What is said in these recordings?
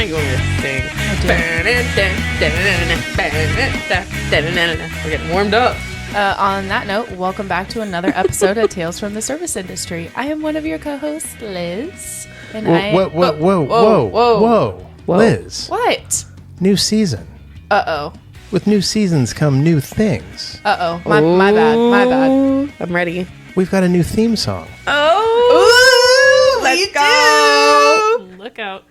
I go sing. We're getting warmed up. On that note, welcome back to another episode of Tales from the Service Industry. I am one of your co-hosts, Liz. And Whoa. Liz. What? New season. Uh-oh. With new seasons come new things. Uh-oh. My bad. I'm ready. We've got a new theme song. Oh, let's go. Look out.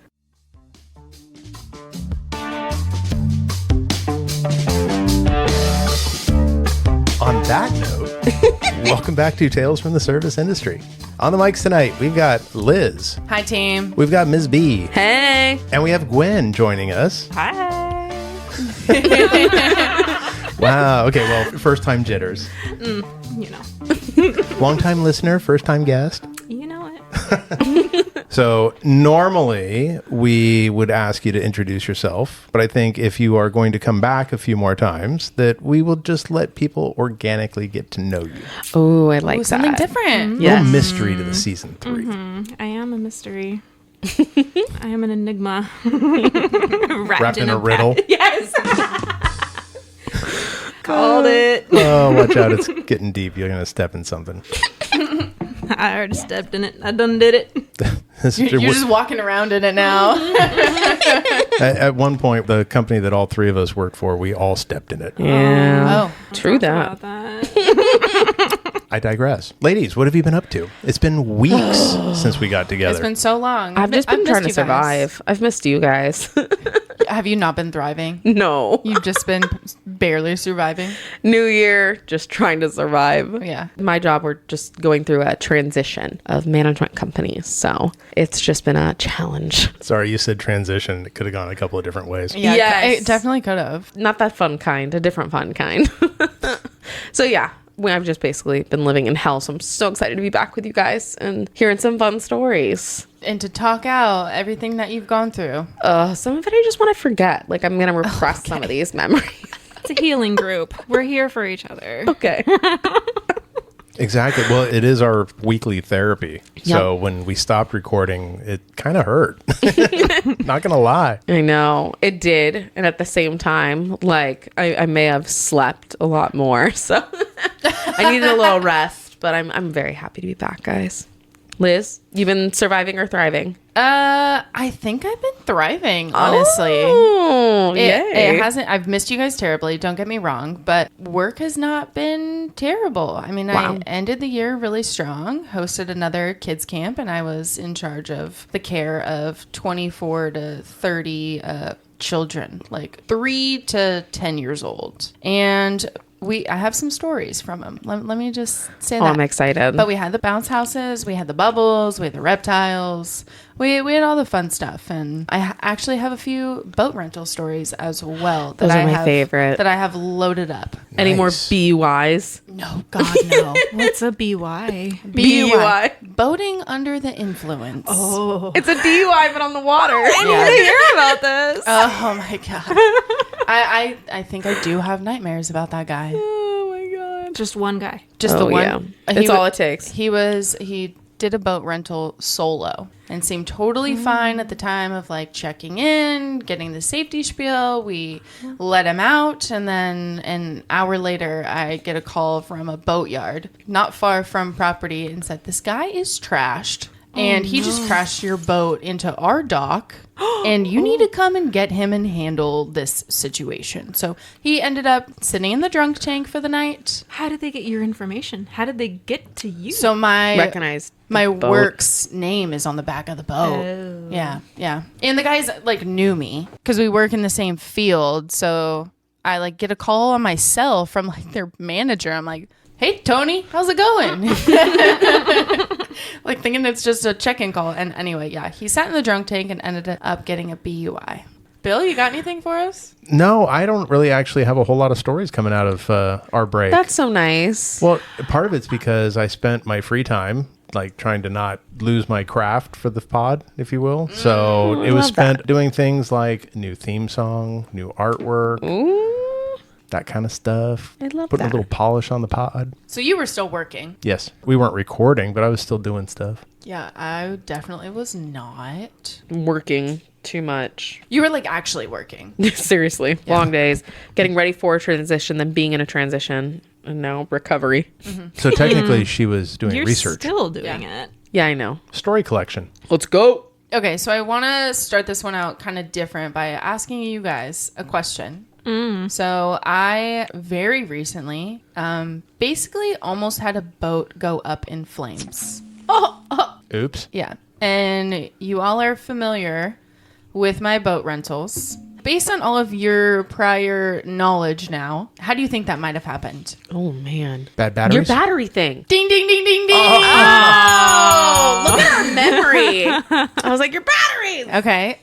On that note, welcome back to Tales from the Service Industry. On the mics tonight, we've got Liz. Hi, team. We've got Ms.B. Hey. And we have Gwen joining us. Hi. Wow. Okay, well, first time jitters. You know. Long time listener, first time guest. You know it. So normally we would ask you to introduce yourself, but I think if you are going to come back a few more times, that we will just let people organically get to know you. Oh, I like that. Something different. A little mystery to the season 3. I am a mystery. I am an enigma. Wrapped in a riddle. Yes. Called it. Oh, watch out. It's getting deep. You're going to step in something. I already stepped in it. I done did it. You're just walking around in it now. At one point, the company that all three of us worked for, we all stepped in it. Yeah. Oh. True About that. that. I digress. Ladies, what have you been up to? It's been weeks since we got together. It's been so long. I've just been trying to missed you guys. survive. I've missed you guys. Have you not been thriving? No. You've just been barely surviving? New year, just trying to survive. Yeah. My job, we're just going through a transition of management companies. So it's just been a challenge. Sorry, you said transition. It could have gone a couple of different ways. Yeah, Yes. it definitely could have. Not that fun kind, a different fun kind. So yeah, I've just basically been living in hell. So I'm so excited to be back with you guys and hearing some fun stories. And to talk out everything that you've gone through. Some of it I just want to forget. Like I'm going to repress some of these memories. It's a healing group. We're here for each other. Okay. Exactly. Well, it is our weekly therapy. Yep. So when we stopped recording, it kind of hurt. Not going to lie. I know it did. And at the same time, like I may have slept a lot more. So I needed a little rest, but I'm very happy to be back, guys. Liz, you been surviving or thriving? I think I've been thriving, honestly. Oh, yay. It hasn't. I've missed you guys terribly. Don't get me wrong, but work has not been terrible. I mean, Wow. I ended the year really strong. Hosted another kids camp, and I was in charge of the care of 24 to 30 children, like 3 to 10 years old, and I have some stories from them. Let me just say that. I'm excited. But we had the bounce houses, we had the bubbles, we had the reptiles, we had all the fun stuff, and I actually have a few boat rental stories as well. Those are my favorite. That I have loaded up. Any more Nice. BUIs? No, God, no. What's a BY? BUI. Boating under the influence. Oh. It's a DUI, but on the water. I Yeah. need to hear about this. Oh my God. I think I do have nightmares about that guy. Oh my God. Just one guy. Just Oh, the one. yeah. He It's wa- all it takes. He did a boat rental solo and seemed totally fine at the time of like checking in, getting the safety spiel. We let him out, and then an hour later I get a call from a boatyard not far from property and said, "This guy is trashed. And he just crashed your boat into our dock, and you need to come and get him and handle this situation." So he ended up sitting in the drunk tank for the night. How did they get your information? How did they get to you? So my Recognized my the boat. work's name is on the back of the boat. Oh. Yeah. And the guys like knew me because we work in the same field. So I like get a call on my cell from like their manager. I'm like, "Hey, Tony, how's it going?" Like thinking it's just a check-in call. And anyway, yeah, he sat in the drunk tank and ended up getting a BUI. Bill, you got anything for us? No, I don't really actually have a whole lot of stories coming out of our break. That's so nice. Well, part of it's because I spent my free time like trying to not lose my craft for the pod, if you will. So it was spent doing things like new theme song, new artwork, that kind of stuff. I love Putting that. a little polish on the pod. So you were still working. Yes, we weren't recording, but I was still doing stuff. Yeah, I definitely was not. Working Too much. You were like actually working. Seriously. Long days. Getting ready for a transition, then being in a transition, and now recovery. So technically, she was doing You're research. still doing it. Yeah, I know. Story collection. Let's go. Okay, so I want to start this one out kind of different by asking you guys a question. So I very recently basically almost had a boat go up in flames. Oops. Yeah. And you all are familiar with my boat rentals. Based on all of your prior knowledge now, how do you think that might have happened? Oh, man. Bad batteries? Your battery thing. Ding, ding, ding, ding, ding. Oh, look at our memory. I was like, your batteries. Okay.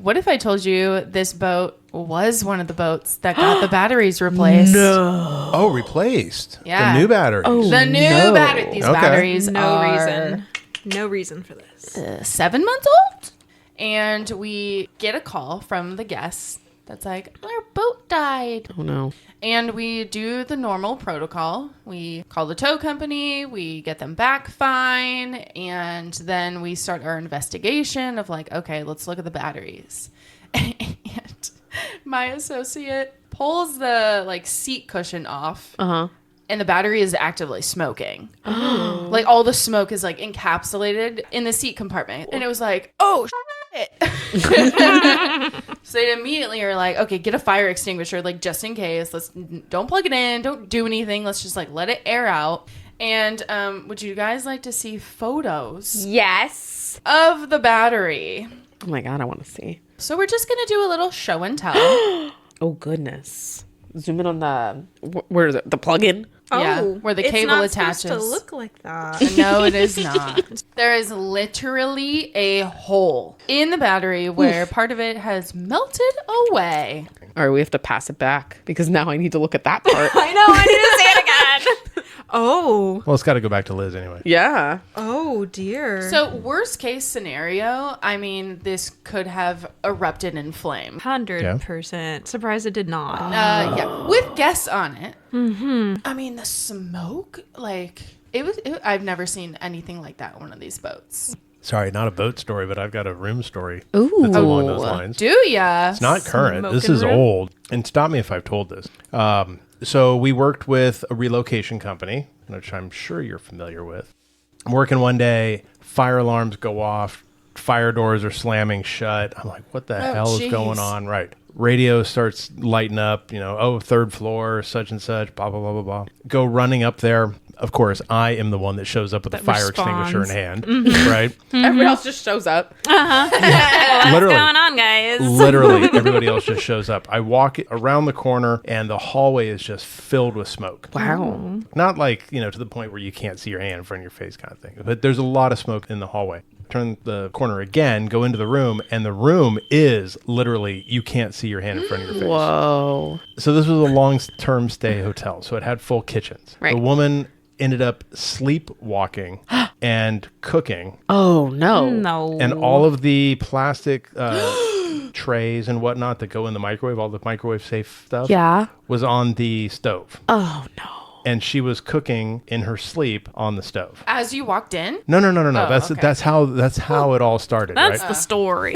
What if I told you this boat was one of the boats that got the batteries replaced? No. Oh, replaced. Yeah. The new batteries. Oh. The new No. battery. These Okay. batteries No are reason. No reason for this. 7 months old. And we get a call from the guests that's like, our boat died. Oh, no. And we do the normal protocol. We call the tow company, we get them back fine, and then we start our investigation of like, okay, let's look at the batteries. And my associate pulls the like seat cushion off. Uh-huh. And the battery is actively smoking. Like all the smoke is like encapsulated in the seat compartment. And it was like, oh shit. So they immediately are like, okay, get a fire extinguisher, like just in case. Don't plug it in, don't do anything. Let's just like let it air out. And would you guys like to see photos Yes. of the battery? Oh, my God. I want to see. So we're just gonna do a little show and tell. Oh, goodness. Zoom in on the, where is it? The plug-in? Yeah, where the cable it's not attaches. supposed to look like that. No, it is not. There is literally a hole in the battery where part of it has melted away. All right, we have to pass it back because now I need to look at that part. I know. I need to say it again. Oh. Well, it's got to go back to Liz anyway. Yeah. Oh dear. So worst case scenario, I mean, this could have erupted in flame. 100%. Surprised it did not. Yeah, with guests on it. Mm-hmm. I mean, the smoke, like I've never seen anything like that on one of these boats. Sorry, not a boat story, but I've got a room story Ooh. that's along those lines. Do ya? It's not current. This Smoking is room? old. And stop me if I've told this. So we worked with a relocation company, which I'm sure you're familiar with. I'm working one day, fire alarms go off, fire doors are slamming shut. I'm like, what the hell is going on? Right. Radio starts lighting up, third floor, such and such, blah, blah, blah, blah, blah. Go running up there. Of course, I am the one that shows up with a fire extinguisher in hand, right? Everybody else just shows up. Literally. What's going on, guys? Literally, everybody else just shows up. I walk around the corner, and the hallway is just filled with smoke. Wow. Not like, to the point where you can't see your hand in front of your face kind of thing. But there's a lot of smoke in the hallway. Turn the corner again, go into the room, and the room is literally, you can't see your hand in front of your face. Whoa. So this was a long-term stay hotel, so it had full kitchens. Right. The woman ended up sleepwalking and cooking. Oh, no. No. And all of the plastic trays and whatnot that go in the microwave, all the microwave safe stuff, Yeah. was on the stove. Oh, no. And she was cooking in her sleep on the stove. As you walked in? No. Oh, That's okay. that's how it all started, That's right? the story.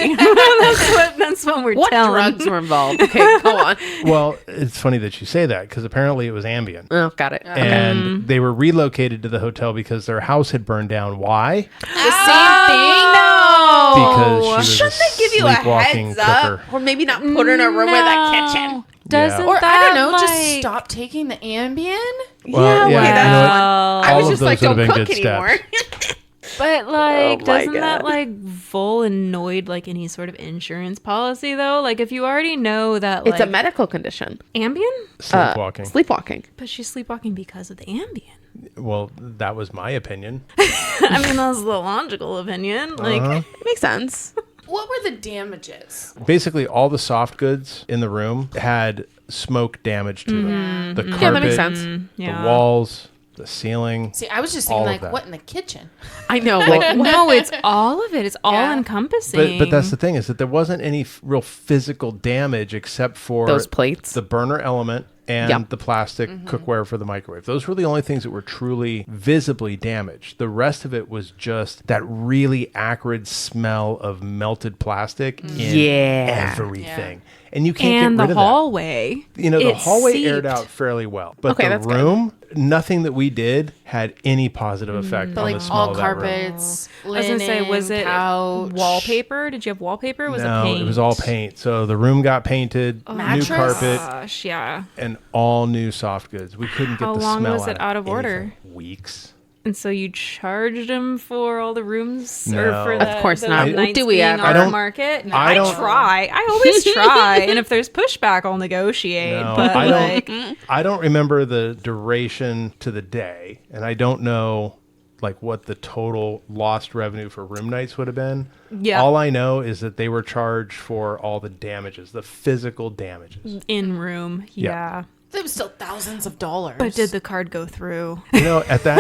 that's what we're What telling. drugs were involved? Okay, go on. Well, it's funny that you say that because apparently it was Ambien. Oh, got it. And they were relocated to the hotel because their house had burned down. Why? The same thing? No. Because she was Shouldn't a they give you a sleepwalking heads cooker. up? Or maybe not put her in a room with a kitchen. Doesn't Yeah. Or, I that, don't know, like, just stop taking the Ambien? Well, okay, yeah, that's you know what? fun. I All was of just those like, would have don't been cook good anymore. steps. But like, my doesn't God. that like void like any sort of insurance policy though? Like, if you already know that like It's a medical condition. Ambien, Sleepwalking. Sleepwalking. but she's sleepwalking because of the Ambien. Well, that was my opinion. I mean, that's the logical opinion. Like, It makes sense. What were the damages? Basically, all the soft goods in the room had smoke damage to them. The carpet, Yeah, that makes sense. the yeah. walls, the ceiling. See, I was just All thinking, of like, that. what in the kitchen? I know. Like, No, it's all of it. It's all Yeah. encompassing. But that's the thing is that there wasn't any real physical damage except for those plates. the burner element and Yep. the plastic cookware for the microwave. Those were the only things that were truly visibly damaged. The rest of it was just that really acrid smell of melted plastic in Yeah. everything. And you can't And get rid the of hallway. that. You know, the it hallway aired seeped. out fairly well. But Okay, the that's good. room, nothing that we did had any positive effect But on like the smell all of that room. carpets, I was gonna say, was it couch, wallpaper? Did you have wallpaper? Or was No, it paint? it was all paint. So the room got painted, new Mattress? carpet, Gosh, yeah. and all new soft goods. We couldn't get How the long smell was it out of order? anything. Weeks. And so you charged him for all the rooms, No. or for the, Of course the not. nights Do we being ever? on I the don't- market? No, I I don't- try. I always try. And if there's pushback, I'll negotiate. No, but I like, don't. I don't remember the duration to the day, and I don't know like what the total lost revenue for room nights would have been. Yeah. All I know is that they were charged for all the damages, the physical damages. in room, Yeah. yeah. It was still thousands of dollars. But did the card go through? You know, at that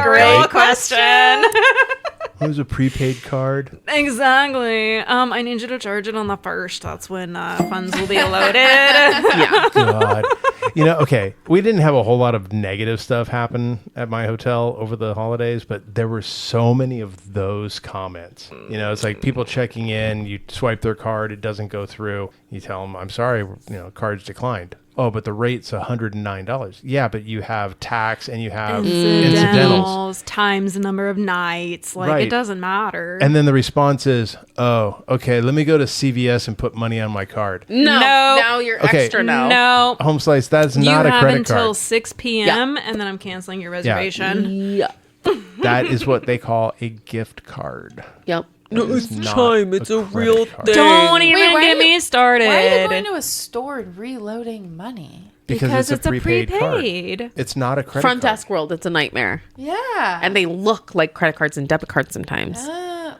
Real question. it was a prepaid card. Exactly. I need you to charge it on the 1st. That's when funds will be loaded. Yeah. God. You know, okay, we didn't have a whole lot of negative stuff happen at my hotel over the holidays, but there were so many of those comments. You know, it's like people checking in, you swipe their card, it doesn't go through. You tell them, I'm sorry, you know, card's declined. Oh, but the rate's $109. Yeah, but you have tax and you have incidentals. Incidentals, times the number of nights. Like, Right. it doesn't matter. And then the response is, oh, okay, let me go to CVS and put money on my card. No. No. Now you're Okay. extra no. No. Home Slice, that's You not a have credit until card. 6 p.m. and then I'm canceling your reservation. Yeah. That is what they call a gift card. Yep. That is not credit card. Don't even Wait, why get are me you- started. Why are you going to a store and reloading money? Because it's a prepaid card. prepaid. It's not a credit Front card. desk world, it's a nightmare. Yeah. And they look like credit cards and debit cards sometimes.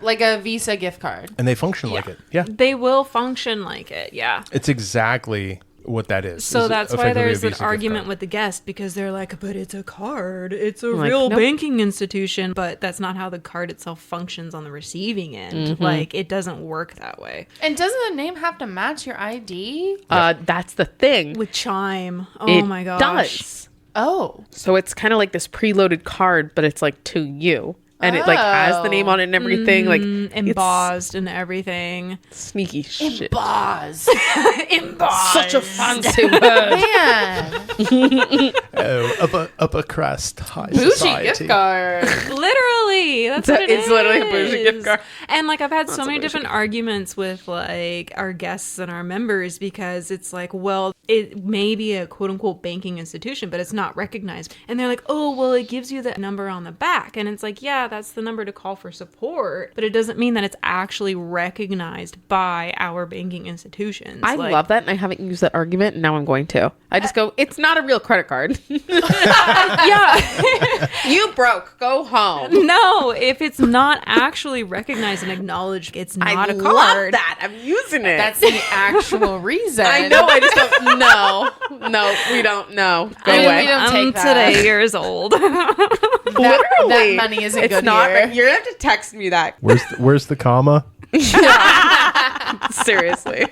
like a Visa gift card. And they function like it. Yeah. They will function like it, yeah. It's exactly what that is. So It's that's why effectively a there's an Visa gift argument card. with the guest, because they're like, but it's a card. It's a Like, real nope. banking institution. But that's not how the card itself functions on the receiving end. Like, it doesn't work that way. And doesn't the name have to match your ID? That's the thing. With Chime. Oh It my gosh. does. Oh. So it's kind of like this preloaded card, but it's like to you. And it like has the name on it and everything. Like Embossed and everything. it's sneaky shit. Boz. Embossed. Such a fancy word. Man. Oh, upper crust high Bougie society. gift card. Literally, that's what it is. It's literally a bougie gift card. And like, I've had so a many bougie. different arguments with like our guests and our members, because it's like, well, it may be a quote unquote banking institution, but it's not recognized. And they're like, oh, well, it gives you the number on the back. And it's like, yeah, that's the number to call for support, but it doesn't mean that it's actually recognized by our banking institutions. I Like, love that, and I haven't used that argument, and now I'm going to. I just go, it's not a real credit card. yeah. You broke. Go home. No, if it's not actually recognized and acknowledged, it's not I a love card. that. I'm using it. That's the actual reason. I know. I just don't. No, we don't know. Go I mean, away. we don't I'm take that. today years old. Literally, that money isn't it's good not. here. You're gonna have to text me that. Where's the comma? Seriously.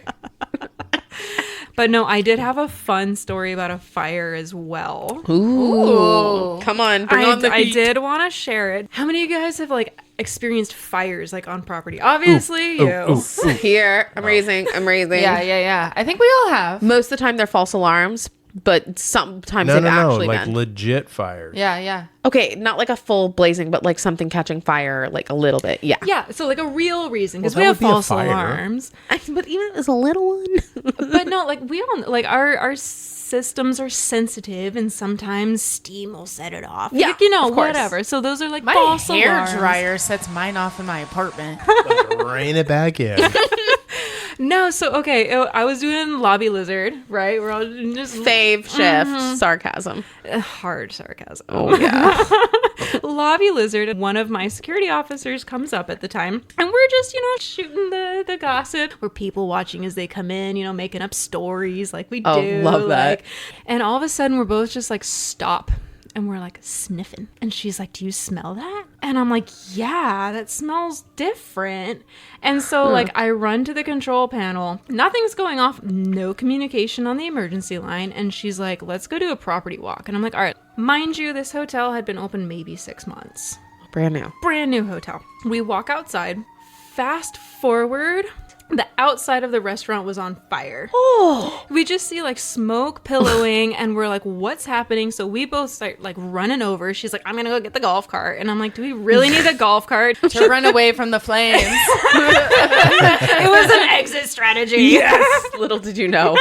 But no, I did have a fun story about a fire as well. Ooh. Come on, bring on the I heat. did want to share it. How many of you guys have like experienced fires like on property? Obviously, you. Here, I'm raising. Yeah. I think we all have. Most of the time, they're false alarms, but sometimes No, they've no, actually like been. legit fires. Yeah. Okay, not like a full blazing, but like something catching fire, like a little bit. Yeah. Yeah, so like a real reason, because Well, we that Oh, have would be a false fire. alarms. But even as a little one. But no, like we all like our systems are sensitive, and sometimes steam will set it off. Yeah, Like, you know, of course. whatever. So those are like My false hair alarms. dryer sets mine off in my apartment. Rein it back in. No, so okay, I was doing Lobby Lizard, right? We're all just Fave shift. Sarcasm. hard sarcasm. Oh, yeah. Lobby Lizard, one of my security officers comes up at the time, and we're just, shooting the gossip. We're people watching as they come in, making up stories like we Oh, do. love that. And all of a sudden, we're both just like, stop. and we're like sniffing. And she's like, do you smell that? And I'm like, yeah, that smells different. And so like I run to the control panel. Nothing's going off. No communication on the emergency line. And she's like, let's go do a property walk. And I'm like, all right. Mind you, this hotel had been open maybe 6 months. Brand new. Brand new hotel. We walk outside. Fast forward. The outside of the restaurant was on fire. Oh. We just see like smoke pillowing and we're like, what's happening? So we both start like running over. She's like, I'm going to go get the golf cart. And I'm like, do we really need the golf cart? To run away from the flames. It was an exit strategy. Yes. Little did you know.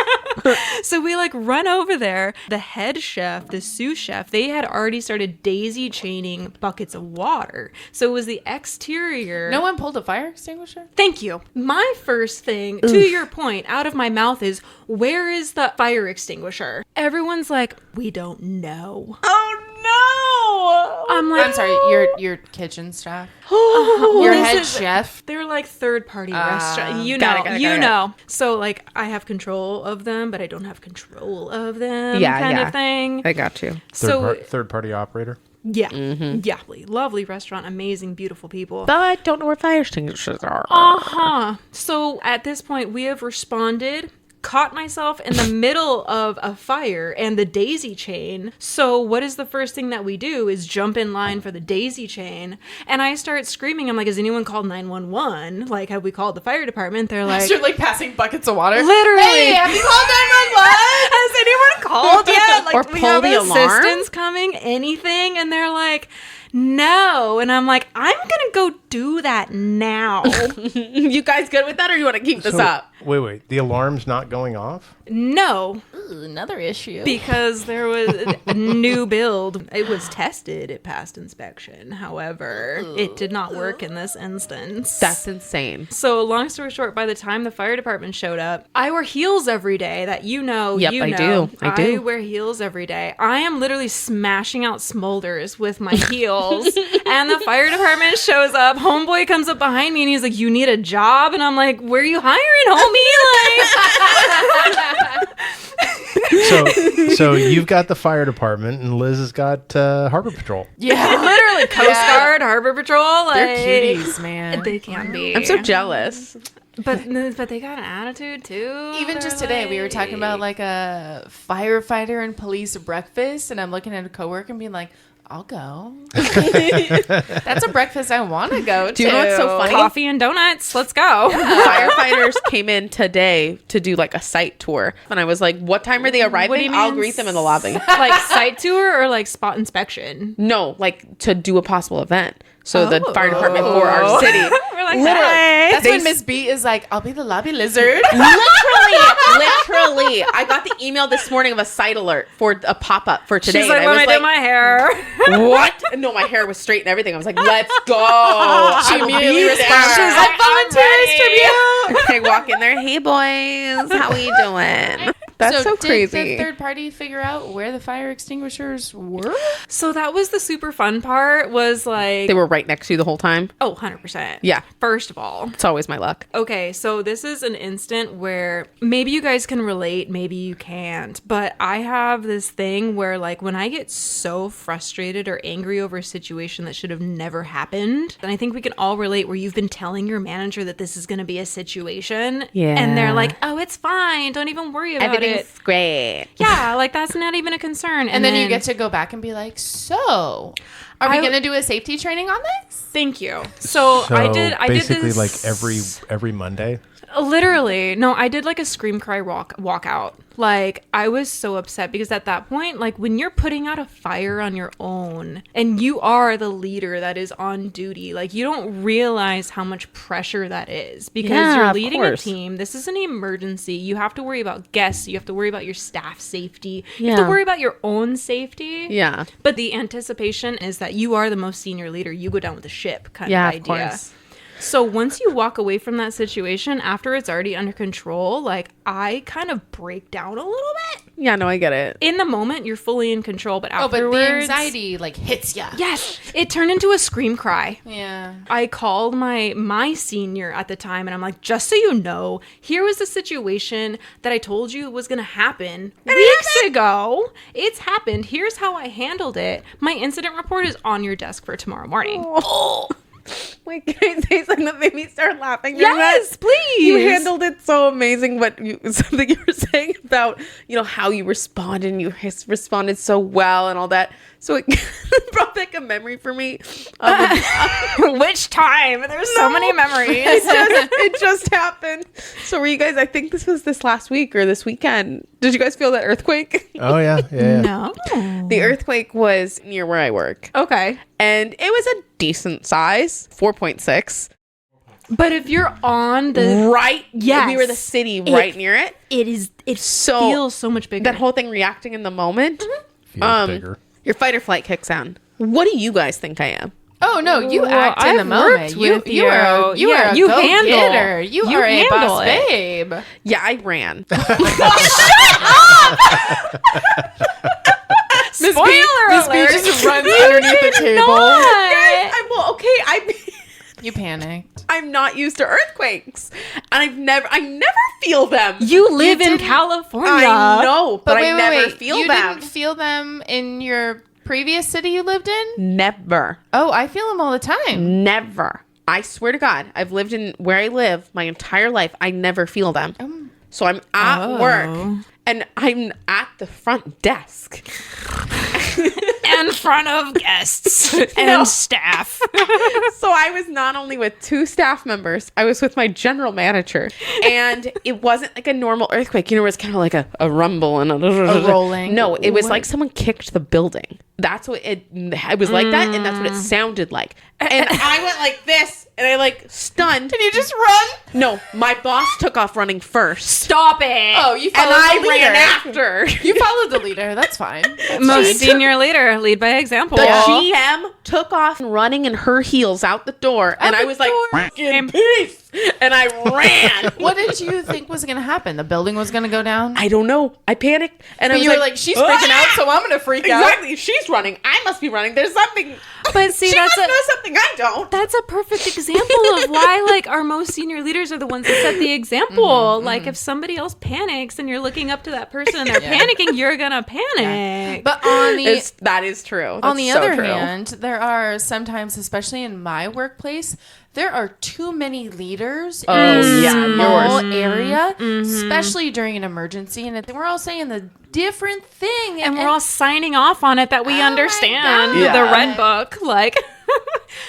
So we like run over there. The head chef, the sous chef, they had already started daisy chaining buckets of water. So it was the exterior. No one pulled a fire extinguisher? Thank you. My first thing, to your point, out of my mouth is, where is the fire extinguisher? Everyone's like, we don't know. Oh no. I'm like, I'm sorry, your kitchen staff? well, Your this head is- chef? They're like third-party restaurant. You got know, it, got it, you got it. know. So like, I have control of them, but I don't have control of them. Yeah, kind yeah. of thing. I got you. Third party operator. Yeah, yeah, lovely restaurant, amazing, beautiful people. But don't know where fire extinguishers are. So at this point, we have responded. Caught myself in the middle of a fire and the daisy chain. So what is the first thing that we do is jump in line for the daisy chain. And I start screaming. I'm like, has anyone called 911? Like, have we called the fire department? They're like, You're like passing buckets of water? literally. Hey, have you called 911? Has anyone called yet? Like, Or do we pull have the alarm? assistance coming? Anything? And they're like, no. And I'm like, I'm going to go do that now. You guys good with that, or you want to keep this up? Wait. The alarm's not going off? No. Ooh, another issue. Because there was a new build. It was tested. It passed inspection. However, it did not work in this instance. That's insane. So long story short, by the time the fire department showed up, I wear heels every day. That you know. Yep, you I know. do. I do. wear heels every day. I am literally smashing out smolders with my heels. And the fire department shows up. Homeboy comes up behind me and he's like, you need a job? And I'm like, where are you hiring, homie? Like, So you've got the fire department and Liz has got Harbor Patrol. Yeah. literally Coast Guard, Harbor Patrol. Like, They're cuties, man. They can be. I'm so jealous. But they got an attitude too. Even They're just today, we were talking about like a firefighter and police breakfast, and I'm looking at a coworker and being like, I'll go. That's a breakfast I want to go to. Do you know what's so funny? coffee and donuts. Let's go. Firefighters came in today to do like a site tour, and I was like, "What time are they arriving? What do you I'll mean greet them in the lobby." Like site tour or like spot inspection? No, like to do a possible event. So the Oh. fire department for our city. We're like, Literally. hey. That's They when Ms.B is like, I'll be the lobby lizard. Literally. I got the email this morning of a site alert for a pop-up for today. She's like, and when I was did my hair. what? No, my hair was straight and everything. I was like, let's go. She I will immediately be responds. there. She's like, volunteer I walk in there, hey boys, how we doing? That's so Did crazy. the third party figure out where the fire extinguishers were? So that was the super fun part was like, They were right next to you the whole time. oh, 100%. Yeah. First of all, It's always my luck. okay, so this is an instant where maybe you guys can relate, maybe you can't, but I have this thing where like when I get so frustrated or angry over a situation that should have never happened, and I think we can all relate where you've been telling your manager that this is going to be a situation, Yeah. and they're like, oh, it's fine, don't even worry about Everything's it. great. Yeah, like that's not even a concern. And then you get to go back and be like, so are we I- going to do a safety training on this? Thank you. So I did basically this like every Monday. Literally. No, I did like a scream cry walkout. Like I was so upset because at that point, like when you're putting out a fire on your own and you are the leader that is on duty, like you don't realize how much pressure that is because Yeah, you're of leading a course. team. This is an emergency. You have to worry about guests. You have to worry about your staff safety. You have Yeah. to worry about your own safety. Yeah. But the anticipation is that you are the most senior leader. You go down with the ship kind Yeah, of of idea. course. So once you walk away from that situation after it's already under control, like I kind of break down a little bit. Yeah, no, I get it. In the moment, you're fully in control, but Oh, afterwards... but the anxiety like hits ya. Yes, it turned into a scream cry. Yeah. I called my senior at the time, and I'm like, just so you know, here was the situation that I told you was going to happen weeks ago. It's happened. Here's how I handled it. My incident report is on your desk for tomorrow morning. Oh. Wait, can I say something that made me start laughing? Yes, please. You handled it so amazing. Something you were saying about, how you responded, and you responded so well and all that. So it brought back a memory for me. Which time? There's so many memories. It just happened. So were you guys, I think this was this last week or this weekend. Did you guys feel that earthquake? Oh, yeah. No. The earthquake was near where I work. Okay. And it was a decent size, 4.6. But if you're on the... Right? Yes. We were the city right near it. It feels so much bigger. That whole thing reacting in the moment. Feels bigger. Your fight or flight kicks on. What do you guys think I am? Oh no, you Well, act in the I've moment. worked with You are you. Yeah, a you go-getter. handle. You You are a handle boss it. babe. Yeah, I ran. Spoiler Ms.B alert. just runs underneath the table. You panicked. I'm not used to earthquakes, and I never feel them. You live in didn't- California. I know, but, I wait, never wait. feel you them. didn't feel them in your previous city you lived in? Never. Oh, I feel them all the time. Never. I swear to God, I've lived in where I live my entire life. I never feel them. So I'm at work, and I'm at the front desk. In front of guests and staff. So I was not only with 2 staff members, I was with my general manager. And it wasn't like a normal earthquake. It was kind of like a rumble and a rolling. No, it was like someone kicked the building. That's what it was like that, and that's what it sounded like. And I went like this, and I like stunned. Can you just run? No, my boss took off running first. Stop it. Oh, you And followed I the leader. ran after. You followed the leader. That's fine. Most senior leader, lead by example. The GM took off running in her heels out the door, and I was like, "Fucking peace!" And I ran. What did you think was going to happen? The building was going to go down? I don't know. I panicked, and I But was you were like, she's freaking out, so I'm going to freak out. Exactly. She's running. I must be running. There's something. But see, she that's must know something I don't. That's a perfect example of why, like, our most senior leaders are the ones that set the example. Like, if somebody else panics and you're looking up to that person and they're panicking, you're gonna panic. But on the That is true. on That's the so other true. hand, there are sometimes, especially in my workplace, there are too many leaders in a small area, especially during an emergency. And we're all saying the different thing. And we're all signing off on it that we Oh my understand. God. Yeah. The red book, like.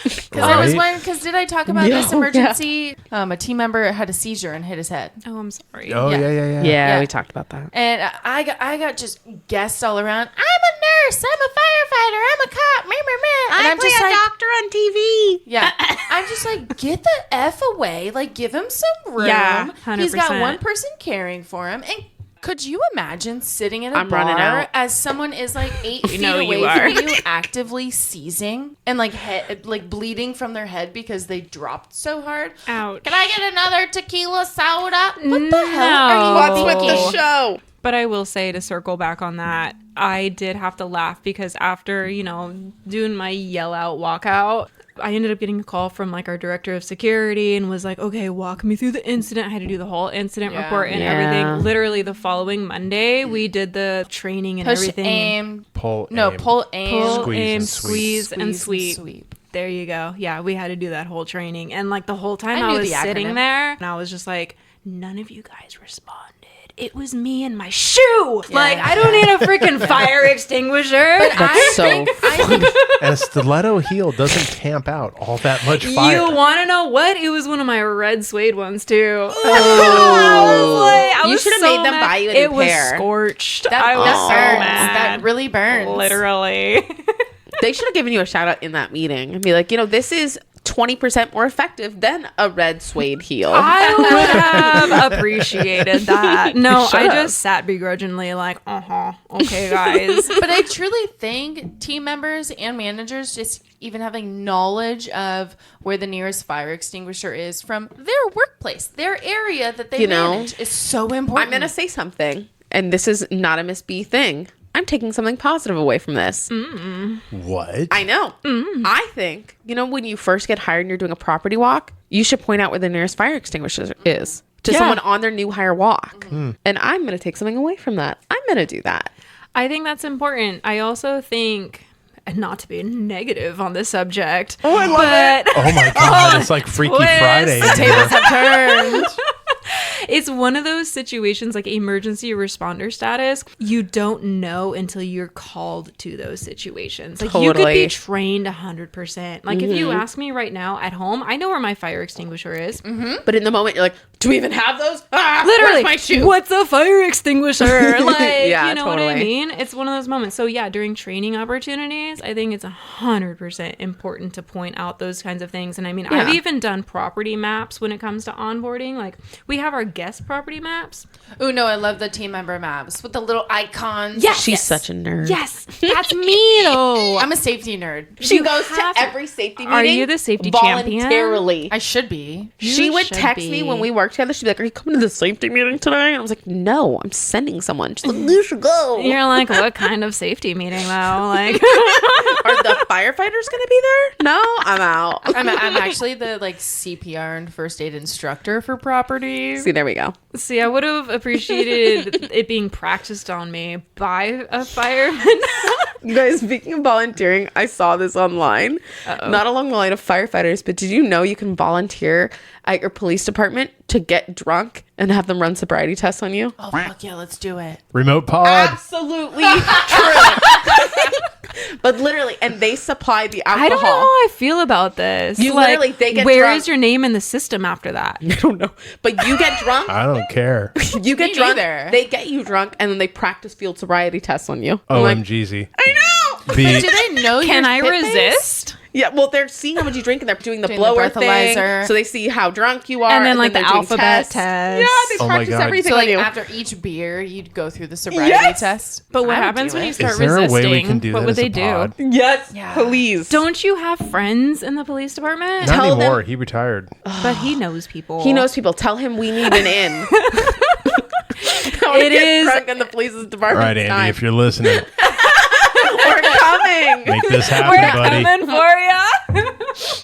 Because there was Right. one, because did I talk about this emergency? A team member had a seizure and hit his head. Oh, I'm sorry. Oh, Yeah. yeah. Yeah, Yeah. we talked about that. And I got just guests all around. I'm a nurse. I'm a firefighter. I'm a cop. Meh, meh, meh. And I'm just like, doctor on TV. yeah. I'm just like, get the F away. Like, give him some room. Yeah, He's got 100%. one person caring for him. And could you imagine sitting in a I'm running bar out. as someone is like 8 feet know you away are. from you, actively seizing and like bleeding from their head because they dropped so hard? Ouch. Can I get another tequila soda? What the hell are you What's No. with the thinking? show? But I will say, to circle back on that, I did have to laugh because after, doing my yell out walkout, I ended up getting a call from like our director of security and was like, okay, walk me through the incident. I had to do the whole incident Yeah. report and Yeah. everything. Literally the following Monday, we did the training and Push, everything. aim. Pull, No, aim. pull, aim. Pull, Squeeze aim, and sweep. squeeze, and sweep. There you go. Yeah, we had to do that whole training. And like the whole time I I knew was the sitting acronym. there, and I was just like, none of you guys responded. It was me and my shoe. Like, I don't need a freaking fire extinguisher. That's so I think And a stiletto heel doesn't tamp out all that much fire. You want to know what? It was one of my red suede ones too. I You was should have so made them mad. buy you a new It was pair. scorched. that, I was that so burns. mad. That really burns. Literally. They should have given you a shout out in that meeting and be like, this is 20% more effective than a red suede heel. I would have appreciated that. No, Shut I up. just sat begrudgingly like, okay, guys. But I truly think team members and managers just even having knowledge of where the nearest fire extinguisher is from their workplace, their area that they manage is so important. I'm going to say something. and this is not a Ms. B thing, I'm taking something positive away from this. What? I know. I think, when you first get hired and you're doing a property walk, you should point out where the nearest fire extinguisher is to someone on their new hire walk. And I'm going to take something away from that. I'm going to do that. I think that's important. I also think, and not to be negative on this subject. Oh, I love it. Oh my God. It's like Freaky Friday. The tables have turned. It's one of those situations like emergency responder status. You don't know until you're called to those situations. Like you could be trained 100%. Like if you ask me right now at home, I know where my fire extinguisher is. But in the moment, you're like, do we even have those? Literally, where's my shoe? what's a fire extinguisher? Like, Yeah, you know what I totally. mean? It's one of those moments. So yeah, during training opportunities, I think it's 100% important to point out those kinds of things. And I mean, Yeah. I've even done property maps when it comes to onboarding. Like we have our guest property maps. Oh no, I love the team member maps with the little icons. Yes. She's such a nerd. Yes, that's me though. I'm a safety nerd. She You goes to have to- every safety meeting. Are you the safety champion? voluntarily. I should be. She You would should text me be. when we worked together. She'd be like, "Are you coming to the safety meeting today?" And I was like, "No, I'm sending someone." She's like, "You should go." You're like, what kind of safety meeting though? Like, Are the firefighters gonna be there? No, I'm out. I'm actually the CPR and first aid instructor for property. See, there we go. see, I would have appreciated it being practiced on me by a fireman. You guys, speaking of volunteering, I saw this online. Not along the line of firefighters, but did you know you can volunteer at your police department to get drunk and have them run sobriety tests on you? Oh fuck yeah, let's do it. Remote pod. Absolutely true. But literally, and they supply the alcohol. I don't know how I feel about this. You Like, literally, they get where drunk. is your name in the system after that? I don't know. But you get drunk. I don't care. You get Me drunk. neither. They get you drunk, and then they practice field sobriety tests on you. I'm like, OMGZ. I know. B. Do they know Can your I fit base? resist? Yeah, well, they're seeing how much you drink, and they're doing the Doing the blower thing, breathalyzer. so they see how drunk you are, And then, like, they're the doing alphabet tests. test. Yeah, they Oh my practice God. everything So on like you. after each beer, you'd go through the sobriety Yes! test. But what I would happens do when it. you start Is there a resisting? way we can do what that would as they a do? pod? Yes, Yeah. please. Don't you have friends in the police department? Not Tell them- anymore. He retired. But he knows people. He knows people. Tell him we need an in. It is- drunk in the police All department. right, Andy, if you're listening, We're coming. make this happen, We're buddy. coming for ya.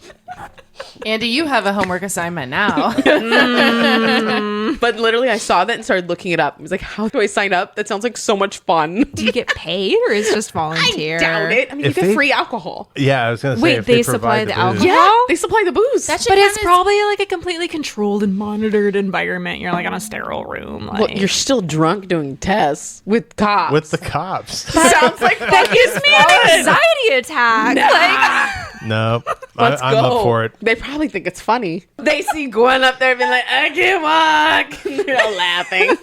Andy, you have a homework assignment now. But literally, I saw that and started looking it up. I was like, how do I sign up? That sounds like so much fun. Do you get paid or is it just volunteer? I doubt it. I mean, If you get they- free alcohol. Yeah, I was going to say. Wait, if they provide supply the booze. alcohol? Yeah, they supply the booze. That should But it's count as- probably like a completely controlled and monitored environment. You're like in a sterile room. Like, Well, you're still drunk doing tests with cops. With the cops. Sounds like that gives me an anxiety attack. Like, No, Let's I'm go. up for it. They probably think it's funny. They see Gwen up there being like, I can't walk. They're all laughing.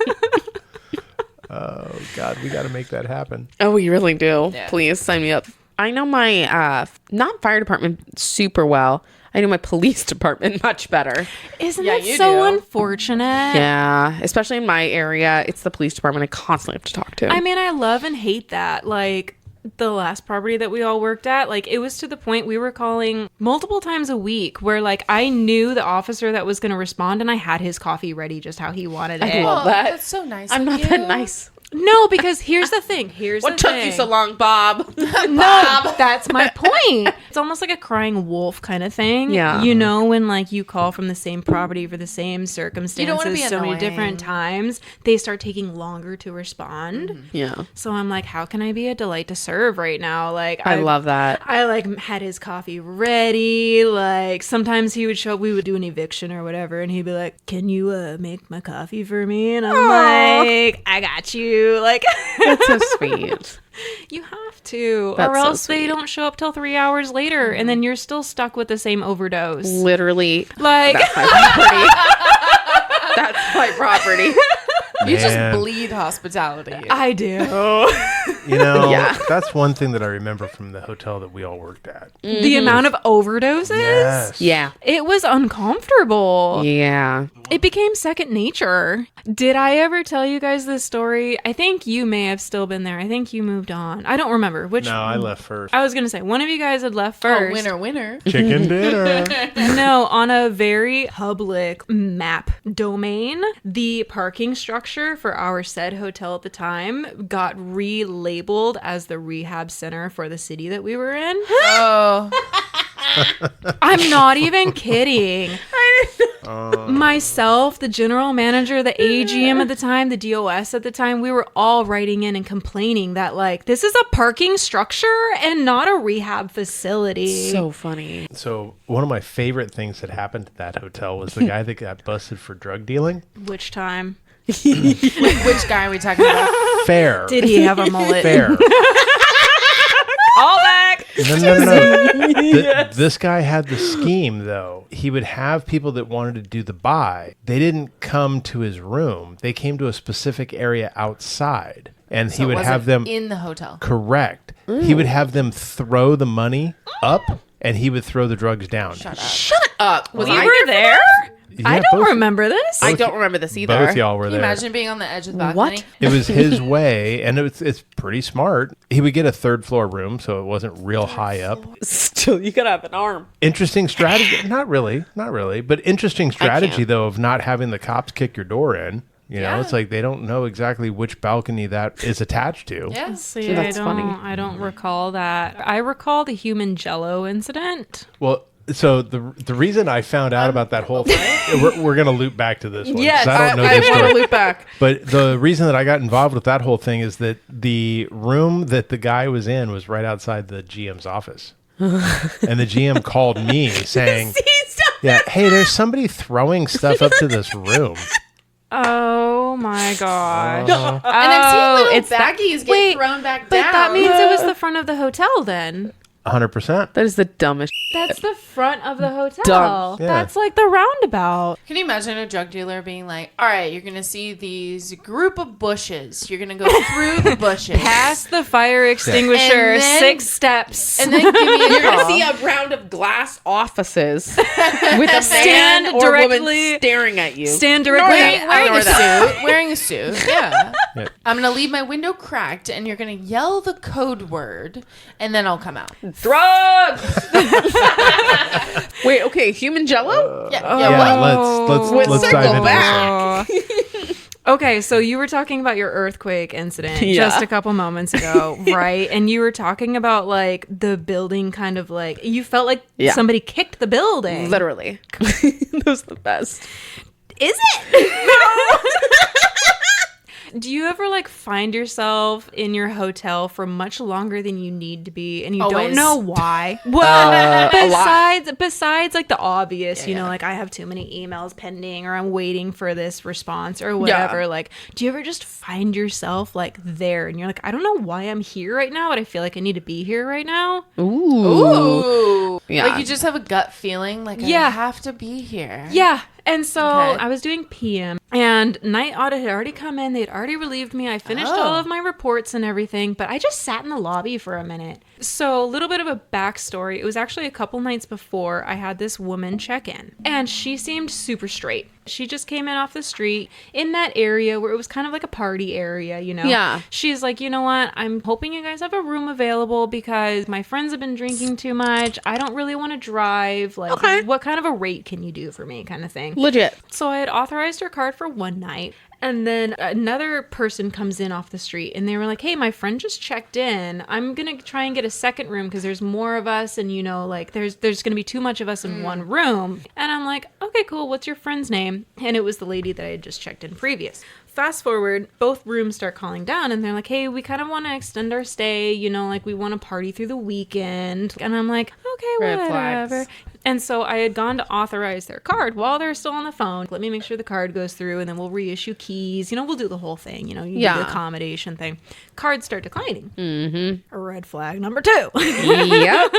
Oh, God, we got to make that happen. Oh, we really do. Yeah. Please sign me up. I know my not fire department super well. I know my police department much better. isn't Yeah, it you so do. unfortunate? Yeah, especially in my area, it's the police department I constantly have to talk to. I mean, I love and hate that. Like, the last property that we all worked at, like, it was to the point we were calling multiple times a week where, like, I knew the officer that was going to respond and I had his coffee ready just how he wanted it. I love that. That's so nice. I'm of not you. that nice. No, because here's the thing. What took you so long, Bob? No, that's my point. It's almost like a crying wolf kind of thing. Yeah. You know, when like you call from the same property for the same circumstances be so many annoying. different times, they start taking longer to respond. Yeah, So I'm like, how can I be a delight to serve right now? Like, I love that. I like had his coffee ready. Like sometimes he would show up, we would do an eviction or whatever, and he'd be like, "Can you make my coffee for me?" And I'm like, "I got you." Like, That's so sweet. you have to, That's or so else they sweet. don't show up till 3 hours later, and then you're still stuck with the same overdose. Literally, Like, that's my property. That's my property. You just Man. bleed hospitality. I do. You know, Yeah. that's one thing that I remember from the hotel that we all worked at. The amount of overdoses, Yes. Yeah, it was uncomfortable. yeah. It became second nature. Did I ever tell you guys this story? I think you may have still been there. I think you moved on. I don't remember which. No, I left first. I was going to say, one of you guys had left Oh, first. winner. Chicken dinner. No, on a very public map domain, the parking structure for our said hotel at the time got relabeled as the rehab center for the city that we were in. Oh. I'm not even kidding. Myself, the general manager, the AGM at the time, the DOS at the time, we were all writing in and complaining that, like, this is a parking structure and not a rehab facility. So funny. So one of my favorite things that happened at that hotel was the guy that got busted for drug dealing. Which time? Which guy are we talking about? Fair. Did he have a mullet? Fair. All back. No. This guy had the scheme, though. He would have people that wanted to do the buy. They didn't come to his room. They came to a specific area outside. And So he it would wasn't have them... in the hotel. Correct. He would have them throw the money up, and he would throw the drugs down. Shut up. Was We I were there? Yeah, I don't both- remember this. I don't remember this either. Both y'all were Can you there. imagine being on the edge of the balcony? What? It was his way, and it's pretty smart. He would get a third floor room, so it wasn't real high up. Still, you gotta have an arm. Interesting strategy. Not really, but interesting strategy can't. though of not having the cops kick your door in. You know, Yeah. it's like they don't know exactly which balcony that is attached to. Yeah. See, That's funny. I don't recall that. I recall the human jello incident. Well, so the reason I found out about that whole thing, we're going to loop back to this one. 'cause I don't know this want story. to loop back. But the reason that I got involved with that whole thing is that the room that the guy was in was right outside the GM's office. And the GM called me saying, yeah, hey, there's somebody throwing stuff up to this room. Oh my gosh. And I'm seeing little it's that- baggies get Wait, thrown back But down. that means it was the front of the hotel then. 100%. That is the dumbest. That's the front of the hotel. Dumb. Yeah. That's like the roundabout. Can you imagine a drug dealer being like, all right, you're going to see these group of bushes. You're going to go through the bushes. Past the fire extinguisher, And then- 6 steps. And then give me a You're gonna call. see a round of glass offices with a Stand man or directly- woman staring at you. Stand directly. Wearing a that. suit. Wearing a suit. Yeah. Yeah. I'm going to leave my window cracked and you're going to yell the code word and then I'll come out. Drugs. Wait, okay, human jello? Yeah. Yeah, What? let's Circle dive into back. this. Okay, so you were talking about your earthquake incident Yeah. just a couple moments ago, right? And you were talking about like the building kind of like you felt like Yeah. somebody kicked the building. Literally. Those are the best. Is it? Do you ever like find yourself in your hotel for much longer than you need to be and you don't Always. know why? Well, a lot. besides like the obvious, you know, like I have too many emails pending or I'm waiting for this response or whatever. Like, do you ever just find yourself like there and you're like, I don't know why I'm here right now, but I feel like I need to be here right now? Ooh. Yeah. Like you just have a gut feeling like I Yeah. have to be here. Yeah. And so Okay. I was doing PM and night audit had already come in. They'd already relieved me. I finished Oh. all of my reports and everything, but I just sat in the lobby for a minute. So a little bit of a backstory. It was actually a couple nights before I had this woman check in and she seemed super straight. She just came in off the street in that area where it was kind of like a party area, you know? Yeah. She's like, you know what? I'm hoping you guys have a room available because my friends have been drinking too much. I don't really want to drive. Like, Okay. what kind of a rate can you do for me kind of thing? Legit. So I had authorized her card for one night. And then another person comes in off the street and they were like, hey, my friend just checked in. I'm going to try and get a second room because there's more of us. And, you know, like there's going to be too much of us in one room. And I'm like, okay, cool. What's your friend's name? And it was the lady that I had just checked in previous. Fast forward, both rooms start calling down and they're like, hey, we kind of want to extend our stay. You know, like we want to party through the weekend. And I'm like, okay, Red whatever. flags. And so I had gone to authorize their card while they're still on the phone. Let me make sure the card goes through and then we'll reissue keys. You know, we'll do the whole thing. You know, you do Yeah. the accommodation thing. Cards start declining. Mm-hmm. Red flag number 2. Yep.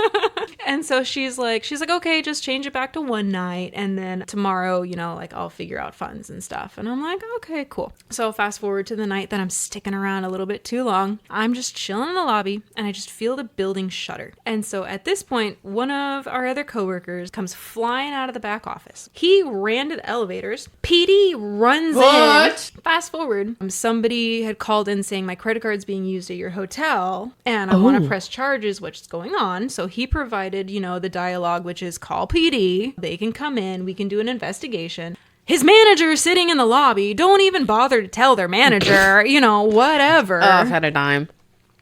And so she's like, okay, just change it back to one night. And then tomorrow, like I'll figure out funds and stuff. And I'm like, okay, cool. So fast forward to the night that I'm sticking around a little bit too long. I'm just chilling in the lobby and I just feel the building shudder. And so at this point, one of our other coworkers comes flying out of the back office. He ran to the elevators. PD runs in. Fast forward, somebody had called in saying my credit card's being used at your hotel and I want to press charges, what's going on. So he provided, the dialogue, which is call PD. They can come in. We can do an investigation. His manager is sitting in the lobby. Don't even bother to tell their manager, whatever. Oh, I've had a dime.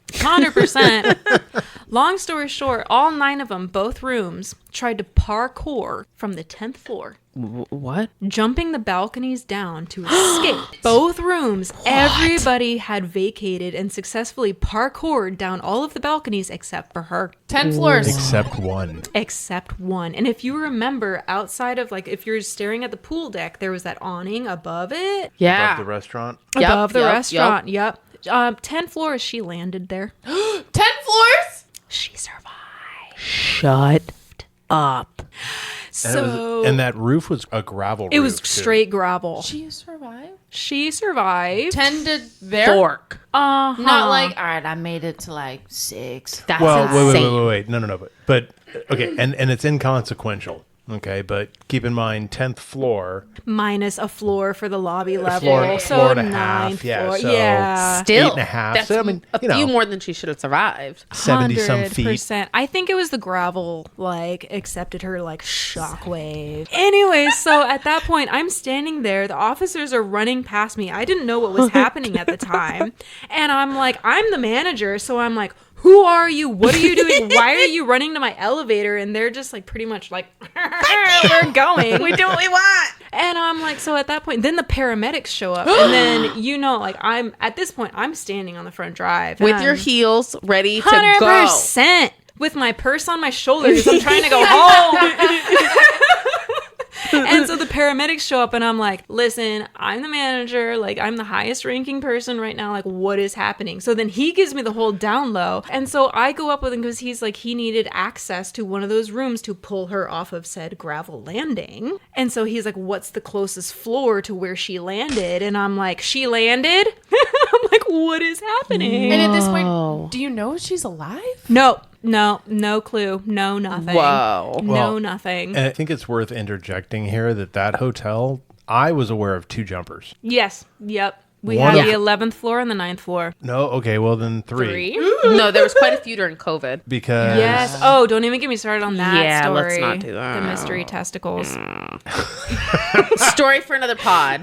100%. Long story short, all 9 of them, both rooms, tried to parkour from the 10th floor. What? Jumping the balconies down to escape. Both rooms, everybody had vacated and successfully parkoured down all of the balconies except for her. 10 floors. Except one. Except one. And if you remember, outside of, if you're staring at the pool deck, there was that awning above it. Yeah. Above the restaurant. Above the restaurant, yep. 10 floors, she landed there. 10 floors? She survived. Shut up. And that roof was a gravel roof. It was too. straight gravel. She survived? She survived. 10 to there? Fork. Not like, all right, I made it to 6. That's Well, insane. wait. No. But okay, and it's inconsequential. Okay, but keep in mind, 10th floor. Minus a floor for the lobby level. Floor and a 9th half. Yeah, floor. so Yeah. Still. 8.5. That's So, I mean, a few more than she should have survived. 70-some feet. 100%. I think it was the gravel, accepted her shockwave. Anyway, so at that point, I'm standing there. The officers are running past me. I didn't know what was happening at the time. And I'm like, I'm the manager. So I'm like, who are you? What are you doing? Why are you running to my elevator? And they're just pretty much we're going. We do what we want. And I'm like, so at that point, then the paramedics show up. And then, I'm at this point, I'm standing on the front drive. With your heels ready to 100%. With my purse on my shoulders. I'm trying to go home. And so the paramedics show up and I'm like, listen, I'm the manager. I'm the highest ranking person right now. What is happening? So then he gives me the whole down low. And so I go up with him because he's he needed access to one of those rooms to pull her off of said gravel landing. And so he's like, what's the closest floor to where she landed? And I'm like, she landed? I'm like, what is happening? And at this point, do you know she's alive? No clue. No, nothing. Whoa. No, nothing. And I think it's worth interjecting here that hotel, I was aware of 2 jumpers. Yes. Yep. We One had of- the 11th floor and the 9th floor. No, okay, well then 3. No, there was quite a few during COVID. Because Yes. Oh, don't even get me started on that Yeah, story. let's not do that. The mystery testicles. Story for another pod.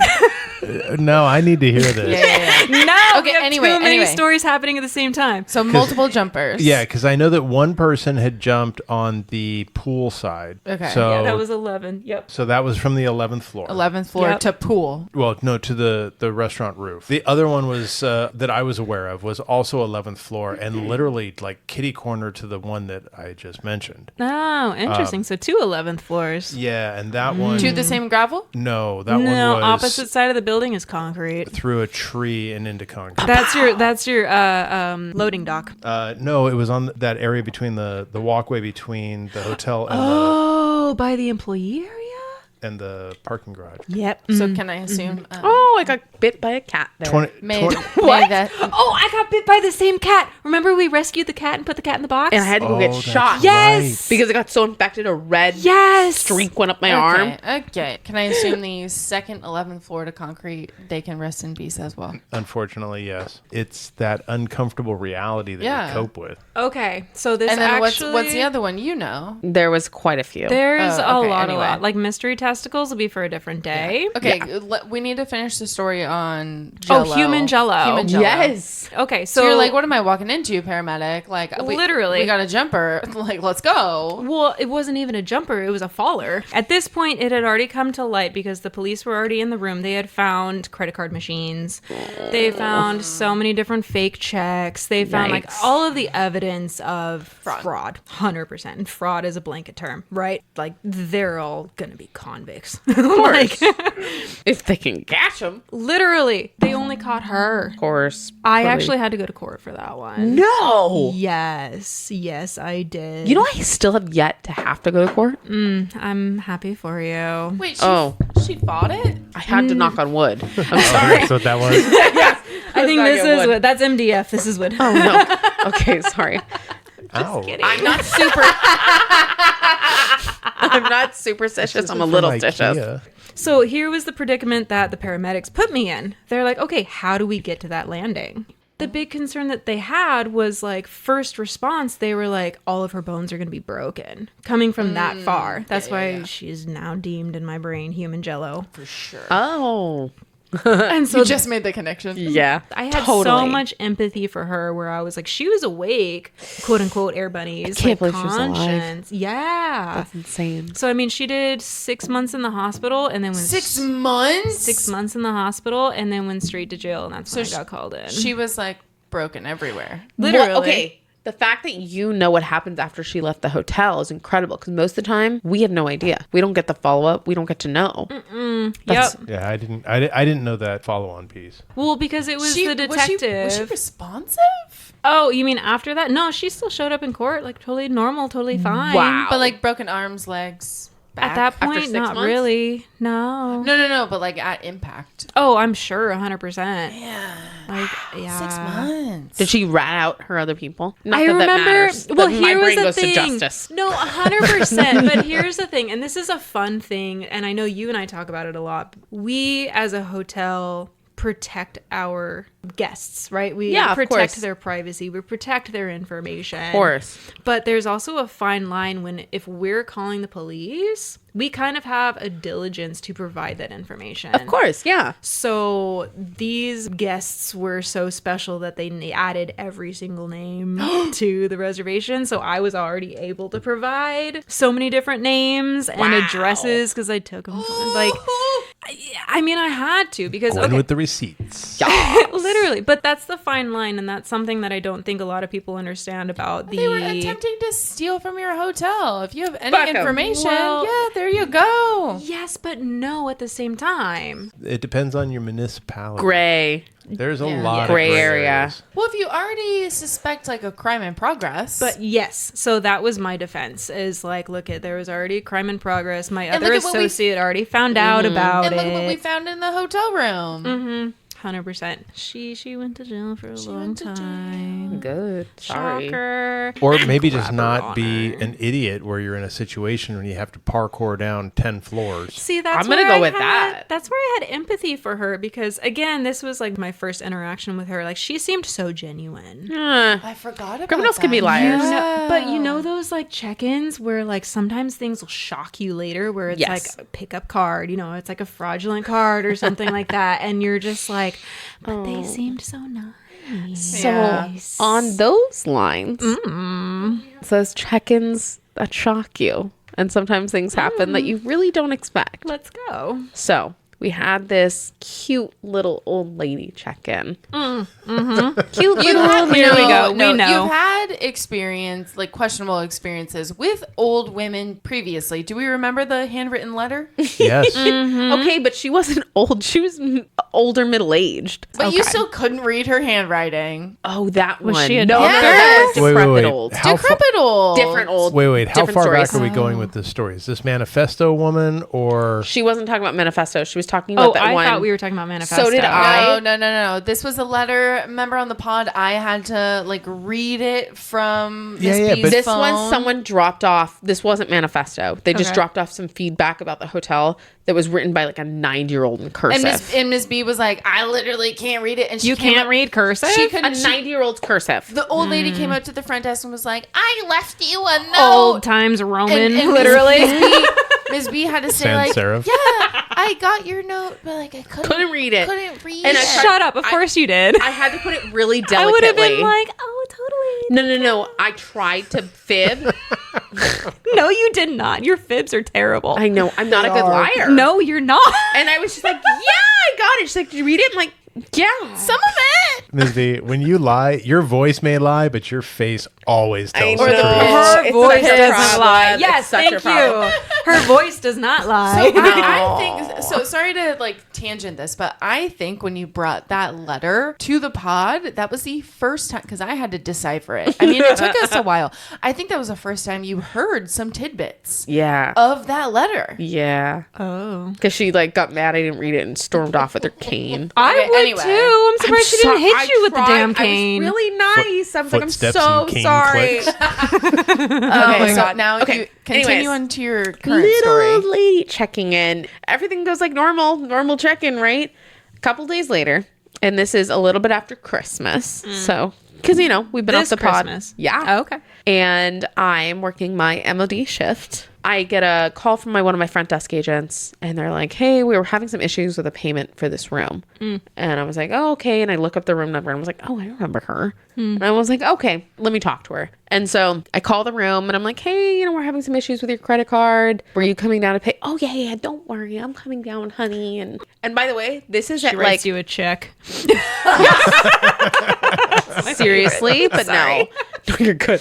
no, I need to hear this. No. Okay, we have anyway, too many anyway. stories happening at the same time. So multiple jumpers. Yeah, because I know that one person had jumped on the pool side. Okay. So Yeah, that was 11. Yep. so that was from the 11th floor. 11th floor Yep. to pool. Well, no, to the restaurant roof. The other one was that I was aware of was also 11th floor and literally kitty corner to the one that I just mentioned. Oh, interesting. So 2 11th floors. Yeah, and that one. To the same gravel? No, that one No, was opposite side of the building is concrete. through a tree and into concrete. That's your loading dock. No, it was on that area between the walkway between the hotel and, Oh, by the employee area? and the parking garage. Yep. So can I assume? Oh, I got bit by a cat there. 20, May What? that, Oh, I got bit by the same cat. Remember we rescued the cat and put the cat in the box? And I had to go get that's shot. Yes! Because it got so infected, a red Yes. streak went up my arm. Okay. Can I assume the second 11th floor to concrete, they can rest in peace as well? Unfortunately, yes. It's that uncomfortable reality that Yeah. we cope with. Okay, so this And then actually... what's the other one? You know. There was quite a few. There's Oh, okay, a lot. anyway. Like mystery testicles will be for a different day. Okay, we need to finish the story on Jell-O. Oh, human Jell-O. Human Jell-O. Yes. Okay, So you're like, what am I walking into, paramedic? Literally. we got a jumper. Let's go. Well, it wasn't even a jumper. It was a faller. At this point, it had already come to light because the police were already in the room. They had found credit card machines. They found so many different fake checks. They found Yikes. all of the evidence of fraud. 100%. And fraud is a blanket term, right? They're all going to be con convicts. Of course. If they can catch them. Literally, they only caught her. Of course. I Totally. actually had to go to court for that one. No. Yes, I did. You know, I still have yet to have to go to court. I'm happy for you. Wait, Oh. she fought it? I had to knock on wood. I'm Oh, sorry. that's what that was. I think this is what that's MDF. This is what. Oh, no. Okay, sorry. Ow. I'm not super. I'm not superstitious. I'm a little stitious. IKEA. So here was the predicament that the paramedics put me in. They're like, okay, how do we get to that landing? The big concern that they had was like first response. They were like, all of her bones are going to be broken coming from that far. That's why she's now deemed in my brain human jello. For sure. Oh. And so You just made the connection. Yeah. I had totally. so much empathy for her where I was like, she was awake, quote unquote, air bunnies. can't like, believe she was alive. conscience. Yeah. That's insane. So, I mean, she did 6 months in the hospital and then went 6 months? 6 months in the hospital and then went straight to jail. And that's when I So got called in. She was like broken everywhere. Literally. Well, okay. The fact that you know what happens after she left the hotel is incredible because most of the time we have no idea. We don't get the follow up. We don't get to know. Yep. Yeah, I didn't know that follow-on piece. Well, because it was the detective. Was she responsive? Oh, you mean after that? No, she still showed up in court, like totally normal, totally fine. Wow. But like broken arms, legs, back? At that After point, 6 not months? really. No. No, but like at impact. Oh, I'm sure, 100%. Yeah. Like, yeah. 6 months. Did she rat out her other people? Not I that remember. that matters. Well, But my here was brain the goes thing. to justice. No, 100%. But here's the thing, and this is a fun thing, and I know you and I talk about it a lot. We, as a hotel, protect our guests, right? We Yeah, of protect course. their privacy. We protect their information. Of course. But there's also a fine line when if we're calling the police, we kind of have a diligence to provide that information. Of course, yeah. So these guests were so special that they added every single name to the reservation. So I was already able to provide so many different names and Wow. addresses because I took them. Like, I mean, I had to because Gwen okay, with the receipts. literally. But that's the fine line, and that's something that I don't think a lot of people understand about the. They were attempting to steal from your hotel. If you have any Fuck 'em. information, Well- yeah, there you go. Yes, but no at the same time. It depends on your municipality. Gray. There's a Yeah. lot Gray of area. areas. Well, if you already suspect like a crime in progress, But yes, so that was my defense. Is like, look, there was already a crime in progress. My And other look at what we- associate already found out about and it. look at what we found in the hotel room. 100%. She went to jail for a long went to jail. time. Good. Sorry. Shocker. Or maybe just Grab her not be honor. an idiot where you're in a situation when you have to parkour down 10 floors. See, that's I'm gonna where go I with had- that. That's where I had empathy for her because, again, this was like my first interaction with her. Like, she seemed so genuine. I forgot about Criminals can be that. liars. You know, but you know those like check-ins where like sometimes things will shock you later where it's Yes. like a pickup card, you know, it's like a fraudulent card or something like that. And you're just like, but they seemed so nice. So Yeah. on those lines, it's those check-ins that shock you. And sometimes things happen that you really don't expect. Let's go. So we had this cute little old lady check-in. Cute little old Here we lady. go. We know. You've had experience, like questionable experiences with old women previously. Do we remember the handwritten letter? Yes. Okay, but she wasn't old. She was older, middle-aged. But you still couldn't read her handwriting. Oh, that Was one. she a no, doctor? that was Wait, decrepit wait. old. How fa- Decrepit old. Different old. Wait. How different far stories. back are we going with this story? Is this Manifesto woman or? She wasn't talking about manifesto. She was talking about Oh, that I one. thought we were talking about manifesto. So did I. No. This was a letter. Remember on the pod, I had to like read it from Yeah, Ms. yeah, B's but- This phone. one, someone dropped off. This wasn't manifesto. They just Okay. dropped off some feedback about the hotel that was written by like a 9-year-old in cursive. and Ms. B was like, I literally can't read it. And she You came can't up- read cursive? She a couldn't. 90-year-old's cursive. The old lady came up to the front desk and was like, I left you a note. Old times Roman, And literally. Ms. B had to say Sans like, serif? yeah, I got your note, but like I couldn't read it. Couldn't read And I it. tried- Shut up. Of course you did. I had to put it really I delicately. would have been like, oh, totally. No. I tried to fib. No, you did not. Your fibs are terrible. I know. I'm not a good liar. No, you're not. And I was just like, yeah, I got it. She's like, did you read it? I'm like, yeah. Some of it. Ms. V, when you lie, your voice may lie, but your face always tells I the know. truth. Her It's voice such a doesn't problem. lie. It's Yes, such a thank problem. you. Her voice does not lie. So I think so. Sorry to like tangent this, but I think when you brought that letter to the pod, that was the first time because I had to decipher it. I mean, it took us a while. I think that was the first time you heard some tidbits Yeah. of that letter. Yeah. Oh. Because she like got mad I didn't read it and stormed off with her cane. I Okay, would anyway. too. I'm surprised she didn't hit you with the damn I cane. was really nice. I was like, I'm Footsteps so and cane sorry. clicks. Okay, so God. now Okay, you continue anyways. on to your current Little story. late checking in. Everything goes like normal check-in, right? A couple days later, and this is a little bit after Christmas. So, because, you know, we've been This off the pod. Christmas? Yeah. Oh, okay. And I'm working my MOD shift. I get a call from one of my front desk agents, and they're like, hey, we were having some issues with a payment for this room. And I was like, oh, okay. And I look up the room number, and I was like, oh, I remember her. And I was like, okay, let me talk to her. And so I call the room, and I'm like, hey, you know, we're having some issues with your credit card. Were you coming down to pay? Oh, yeah, don't worry. I'm coming down, honey. And by the way, this is She at writes like, you a check. seriously, but no. No, you're good.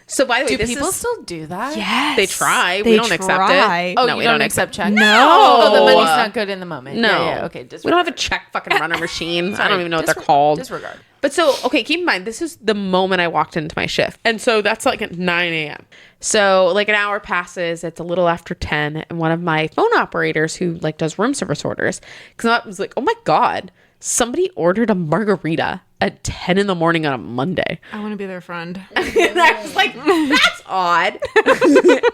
So by the way, Do this people is... still do that? Yes. They try. They We don't accept try. it. Oh, no, you we don't accept checks? No. Oh, the money's not good in the moment. No. Yeah, okay. We don't have a check fucking runner machine. I don't even know what they're Disre- called. Disregard. But so, okay, keep in mind, this is the moment I walked into my shift. And so that's like at 9 a.m. So like an hour passes. It's a little after 10. And one of my phone operators who like does room service orders, because I was like, oh my God, somebody ordered a margarita at 10 in the morning on a Monday. I want to be their friend. And I was like, that's odd.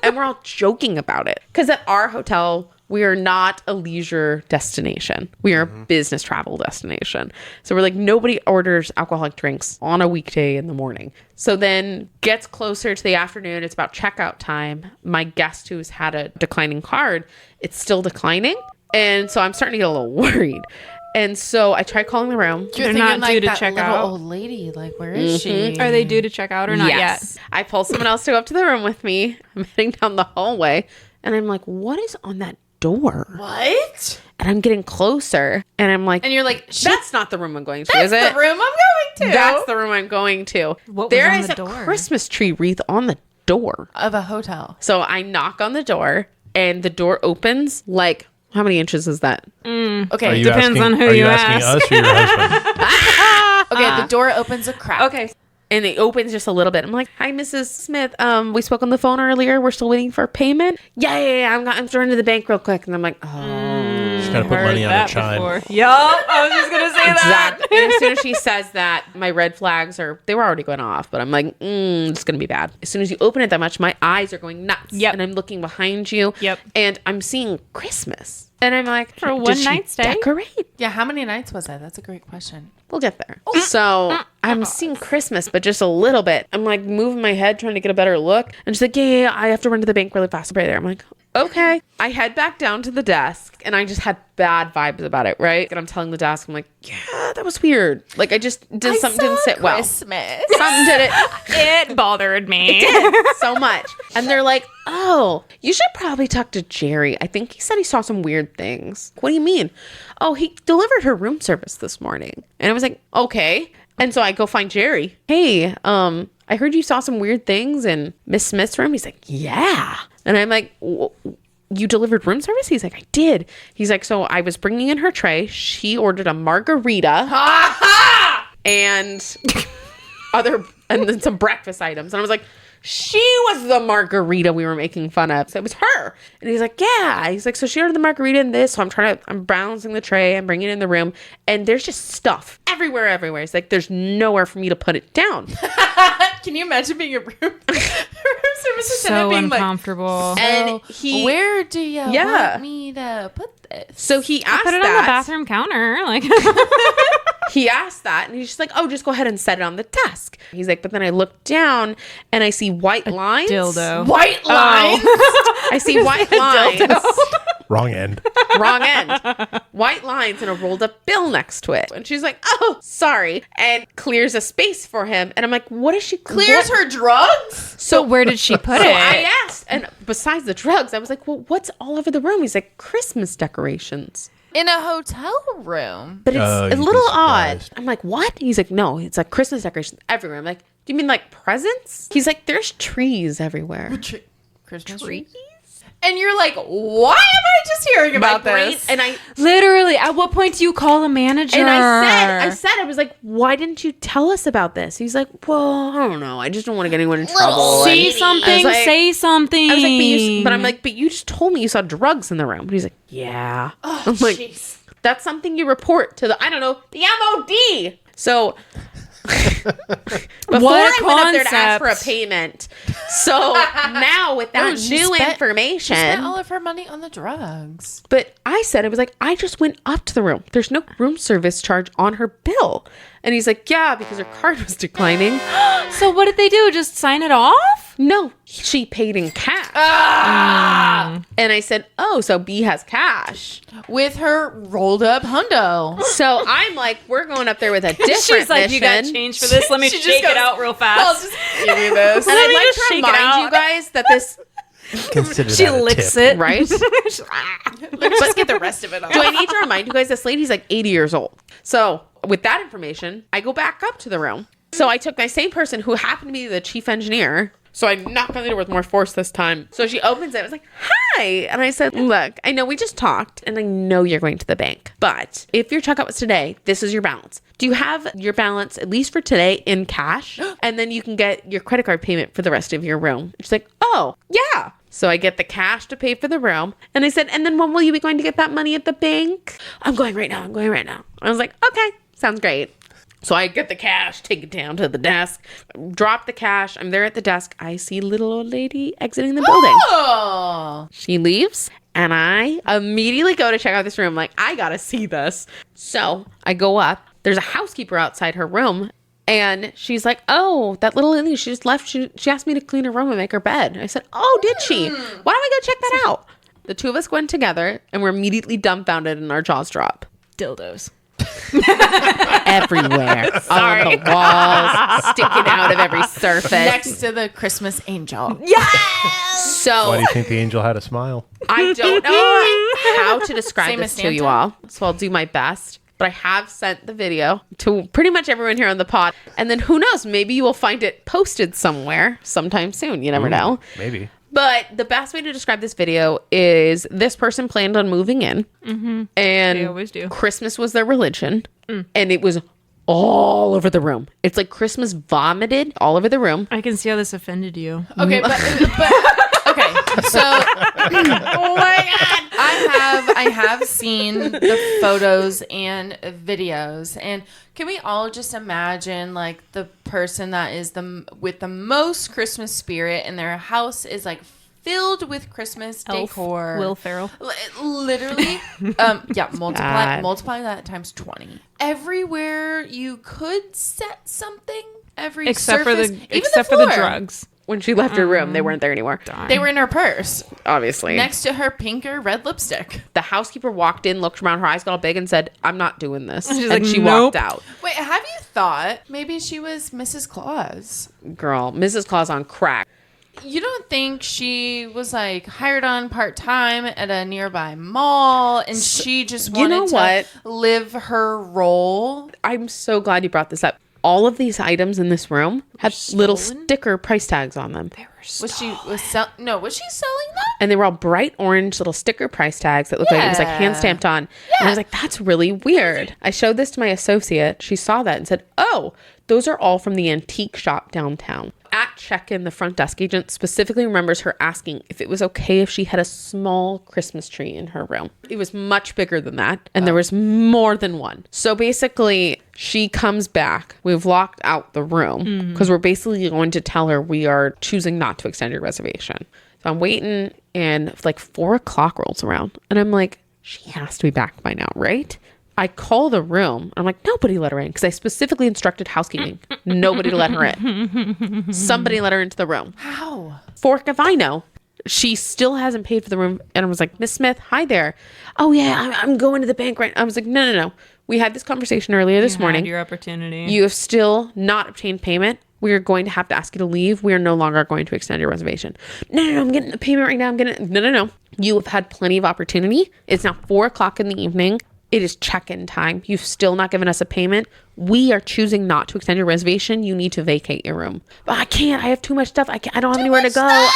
And we're all joking about it. Because at our hotel, we are not a leisure destination. We are a business travel destination. So we're like, nobody orders alcoholic drinks on a weekday in the morning. So then gets closer to the afternoon. It's about checkout time. My guest who's had a declining card, it's still declining. And so I'm starting to get a little worried. And so I tried calling the room. They're not due to that check little out. old lady. Like, where is she? Are they due to check out or not Yes. yet? I pull someone else to go up to the room with me. I'm heading down the hallway and I'm like, what is on that door? What? And I'm getting closer and I'm like, And you're like, that's not the room I'm going to, that's is it? the room I'm going to. That's the room I'm going to. What was There on is the a door? Christmas tree wreath on the door. Of a hotel. So I knock on the door and the door opens like, how many inches is that? Okay. Are you Depends asking, on who are you you asking ask. us or your husband? Okay, the door opens a crack. Okay. And it opens just a little bit. I'm like, hi, Mrs. Smith. We spoke on the phone earlier. We're still waiting for payment. Yeah. I'm throwing to the bank real quick. And I'm like, oh. She's got to put money on her child. Yup. I was just going to say that. Exactly. And as soon as she says that, my red flags they were already going off, but I'm like, it's going to be bad. As soon as you open it that much, my eyes are going nuts. Yep. And I'm looking behind you. Yep. And I'm seeing Christmas. And I'm like, For a did one she night stay? decorate? Yeah, how many nights was that? That's a great question. We'll get there. So I'm seeing Christmas, but just a little bit. I'm like moving my head, trying to get a better look. And she's like, yeah, I have to run to the bank really fast. Right there. I'm like, okay. I head back down to the desk and I just had bad vibes about it, right? And I'm telling the desk, I'm like, yeah, that was weird. Like I just did something didn't sit well. Christmas. Something did it. It bothered me. So much. And they're like, oh, you should probably talk to Jerry. I think he said he saw some weird things. What do you mean? Oh, he delivered her room service this morning. And I was like, okay. And so I go find Jerry. Hey, I heard you saw some weird things in Miss Smith's room. He's like, yeah. And I'm like, you delivered room service? He's like, I did. He's like, so I was bringing in her tray. She ordered a margarita and then some breakfast items. And I was like, she was the margarita we were making fun of. So it was her. And he's like, yeah. He's like, so she ordered the margarita and this. So I'm balancing the tray. I'm bringing it in the room. And there's just stuff everywhere. He's like, there's nowhere for me to put it down. Can you imagine being a room service So attendant being uncomfortable. like, And so he- where do you Yeah. want me to put this? So he asked Put it that. on the bathroom counter. Like, He asked that and he's just like, oh, just go ahead and set it on the desk. He's like, but then I look down and I see white lines. dildo. White lines. I see white lines. Wrong end. Wrong end. White lines and a rolled up bill next to it. And she's like, oh, sorry. And clears a space for him. And I'm like, what is she? Clears her drugs? So where did she put So it? I asked. And besides the drugs, I was like, well, what's all over the room? He's like, Christmas decorations. In a hotel room. But it's Oh, a you'd be little odd. surprised. I'm like, what? He's like, no, it's like Christmas decorations everywhere. I'm like, do you mean like presents? He's like, there's trees everywhere. Christmas trees? And you're like, why am I just hearing about this? And I Literally, at what point do you call the manager? And I was like, why didn't you tell us about this? He's like, well, I don't know. I just don't want to get anyone in trouble. Say And something. I was like- Say something. I was like, but I'm like, but you just told me you saw drugs in the room. And he's like, yeah. Oh, I'm like, jeez. that's something you report to the, I don't know, the MOD. So before What I went up there to ask for a concept. payment. So now with that new information. She spent all of her money on the drugs. But I said, I was like, I just went up to the room. There's no room service charge on her bill. And he's like, yeah, because her card was declining. So what did they do? Just sign it off? No, she paid in cash. And I said, oh, so B has cash. With her rolled up hundo. So I'm like, we're going up there with a different She's like, you got mission. change for this? Let me She just shake goes, it out real I'll fast. just give you this. And Let I'd me like just to shake it remind out. you guys that this, Consider She that a licks tip. it. right? Let's get the rest of it off. Do I need to remind you guys this lady's like 80 years old? So with that information, I go back up to the room. So I took my same person who happened to be the chief engineer. So I knocked on the door with more force this time. So she opens it. I was like, hi. And I said, look, I know we just talked and I know you're going to the bank. But if your checkout was today, this is your balance. Do you have your balance, at least for today, in cash? And then you can get your credit card payment for the rest of your room. She's like, oh, yeah. So I get the cash to pay for the room. And I said, and then when will you be going to get that money at the bank? I'm going right now. I was like, okay, sounds great. So I get the cash, take it down to the desk, drop the cash. I'm there at the desk. I see little old lady exiting the building. Oh. She leaves and I immediately go to check out this room. Like, I gotta see this. So I go up. There's a housekeeper outside her room. And she's like, oh, that little lady, she just left. She asked me to clean her room and make her bed. I said, oh, did she? Why don't we go check that out? The two of us went together and we're immediately dumbfounded and our jaws drop. Dildos. Everywhere. On the walls, sticking out of every surface. Next to the Christmas angel. So Why do you think the angel had a smile? I don't know how to describe Same this as to you Santa? all. So I'll do my best. But I have sent the video to pretty much everyone here on the pod. And then who knows, maybe you will find it posted somewhere sometime soon. You never know. Maybe. But the best way to describe this video is this person planned on moving in. And They always do. Christmas was their religion. And it was all over the room. It's like Christmas vomited all over the room. I can see how this offended you. Okay, but okay. So oh my god. I have seen the photos and videos, and can we all just imagine like the person that is with the most Christmas spirit and their house is like filled with Christmas Elf, decor. Will Ferrell. Literally, multiply that times 20. Everywhere you could set something, every Except surface, for even except the for the floor. drugs. When she left her room, they weren't there anymore. They were in her purse Obviously. next to her pink or red lipstick. The housekeeper walked in, looked around, her eyes got all big and said, I'm not doing this. She's and like, she "Nope." walked out. Wait, have you thought maybe she was Mrs. Claus? Girl, Mrs. Claus on crack. You don't think she was like hired on part-time at a nearby mall and she just you know wanted to live her role? I'm so glad you brought this up. All of these items in this room had little sticker price tags on them. Was she selling them? And they were all bright orange little sticker price tags that looked like it was like hand stamped on. And I was like, that's really weird. I showed this to my associate. She saw that and said, oh, those are all from the antique shop downtown. At check-in, the front desk agent specifically remembers her asking if it was okay if she had a small Christmas tree in her room. It was much bigger than that, and there was more than one. So basically, she comes back. We've locked out the room because we're basically going to tell her we are choosing not to extend your reservation. So I'm waiting, and like 4 o'clock rolls around, and I'm like, she has to be back by now, right? I call the room. I'm like, nobody let her in because I specifically instructed housekeeping. Nobody to let her in. Somebody let her into the room. How? Fork if I know. She still hasn't paid for the room. And I was like, Miss Smith, hi there. Oh, yeah, I'm going to the bank right now. I was like, no. We had this conversation earlier this morning. Your opportunity. You have still not obtained payment. We are going to have to ask you to leave. We are no longer going to extend your reservation. No, I'm getting the payment right now. No. You have had plenty of opportunity. It's now 4 o'clock in the evening. It is check-in time. You've still not given us a payment. We are choosing not to extend your reservation. You need to vacate your room. But I can't. I have too much stuff. I don't have anywhere to go.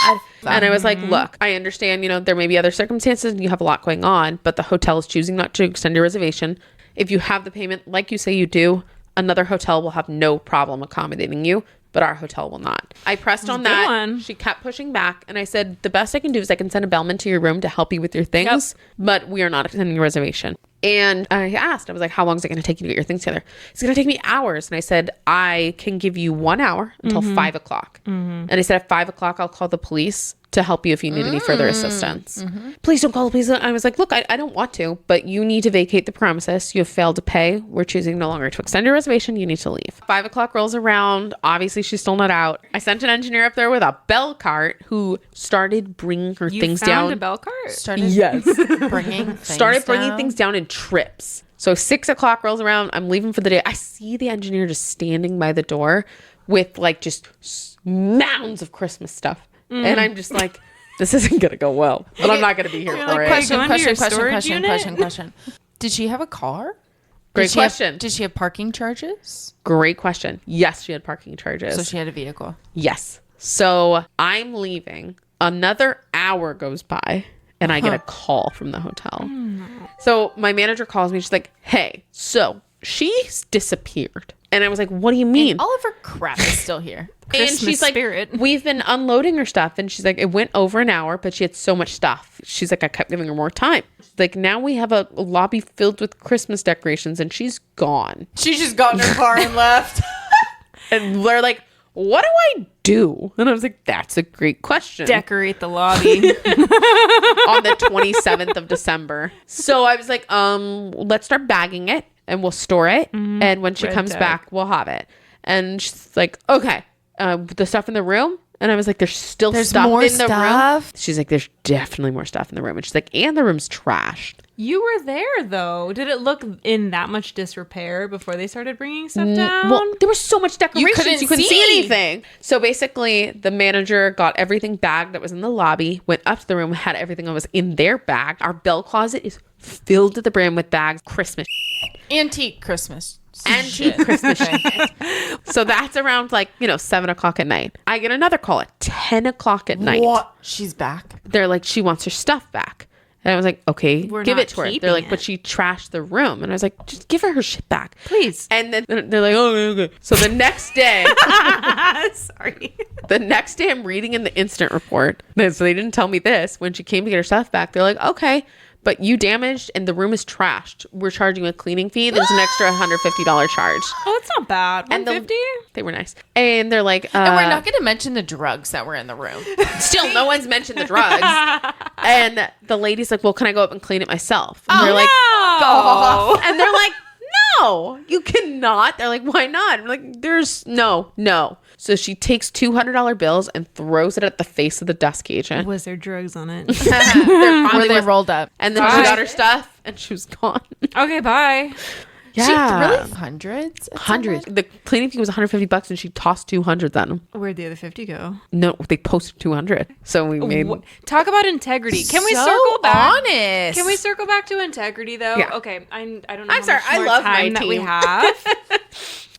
And I was like, look, I understand, there may be other circumstances and you have a lot going on, but the hotel is choosing not to extend your reservation. If you have the payment, like you say you do, another hotel will have no problem accommodating you, but our hotel will not. I pressed on that. One. She kept pushing back, and I said, the best I can do is I can send a bellman to your room to help you with your things, but we are not extending your reservation. And I asked, I was like, how long is it going to take you to get your things together? It's going to take me hours. And I said, I can give you 1 hour until 5 o'clock. And I said, at 5 o'clock, I'll call the police to help you if you need any further assistance. Please don't call the police. I was like, look, I don't want to, but you need to vacate the premises. You have failed to pay. We're choosing no longer to extend your reservation. You need to leave. 5 o'clock rolls around. Obviously, she's still not out. I sent an engineer up there with a bell cart who started bringing her things down. You found a bell cart? Started bringing things down in trips. So 6 o'clock rolls around. I'm leaving for the day. I see the engineer just standing by the door with like just mounds of Christmas stuff. And I'm just like, this isn't going to go well. But I'm not going to be here for it. Question. Did she have a car? Great question. Did she have parking charges? Great question. Yes, she had parking charges. So she had a vehicle. Yes. So I'm leaving. Another hour goes by. And I get a call from the hotel. So my manager calls me. She's like, hey, so she's disappeared. And I was like, what do you mean? And all of her crap is still here. And she's like, we've been unloading her stuff. And she's like, it went over an hour, but she had so much stuff. She's like, I kept giving her more time. She's like, now we have a lobby filled with Christmas decorations and she's gone. She just got in her car and left. And they're like, what do I do? And I was like, that's a great question. Decorate the lobby. On the 27th of December. So I was like, let's start bagging it and we'll store it. And when she comes back, we'll have it. And she's like, okay, the stuff in the room. And I was like, there's stuff more in the stuff? room. She's like, there's definitely more stuff in the room. And she's like, and the room's trashed. You were there, though. Did it look in that much disrepair before they started bringing stuff down? Well, there was so much decorations. You couldn't see see anything. So basically, the manager got everything bagged that was in the lobby, went up to the room, had everything that was in their bag. Our bell closet is filled to the brim with bags. Christmas. Antique Christmas. Antique Christmas shit. So that's around 7 o'clock at night. I get another call at 10 o'clock at night. What? She's back. They're like, she wants her stuff back. And I was like, okay, We're give not it to her. keeping They're like, it. but she trashed the room. And I was like, just give her shit back. Please. And then they're like, oh, okay. So the next day, Sorry. the next day I'm reading in the incident report. So they didn't tell me this. When she came to get her stuff back, they're like, okay, but you damaged and the room is trashed. We're charging a cleaning fee. There's an extra $150 charge. Oh, it's not bad. And $150? They were nice. And they're like, And we're not going to mention the drugs that were in the room. still, no one's mentioned the drugs. And the lady's like, well, can I go up and clean it myself? And they're like, Oh. and they're like, no, you cannot. They're like, why not? I'm like, there's no. So she takes $200 bills and throws it at the face of the desk agent. Was there drugs on it? Were they rolled up? And then she got her stuff and she was gone. Okay, bye. Yeah. Really? Hundreds? Hundreds. The cleaning fee was $150 and she tossed 200 at them. Where'd the other 50 go? No, they posted 200. So we made. Talk about integrity. Can we So circle back? honest. Can we circle back to integrity though? Yeah. Okay, I don't know. I'm how sorry, much I more love my time that we team. have.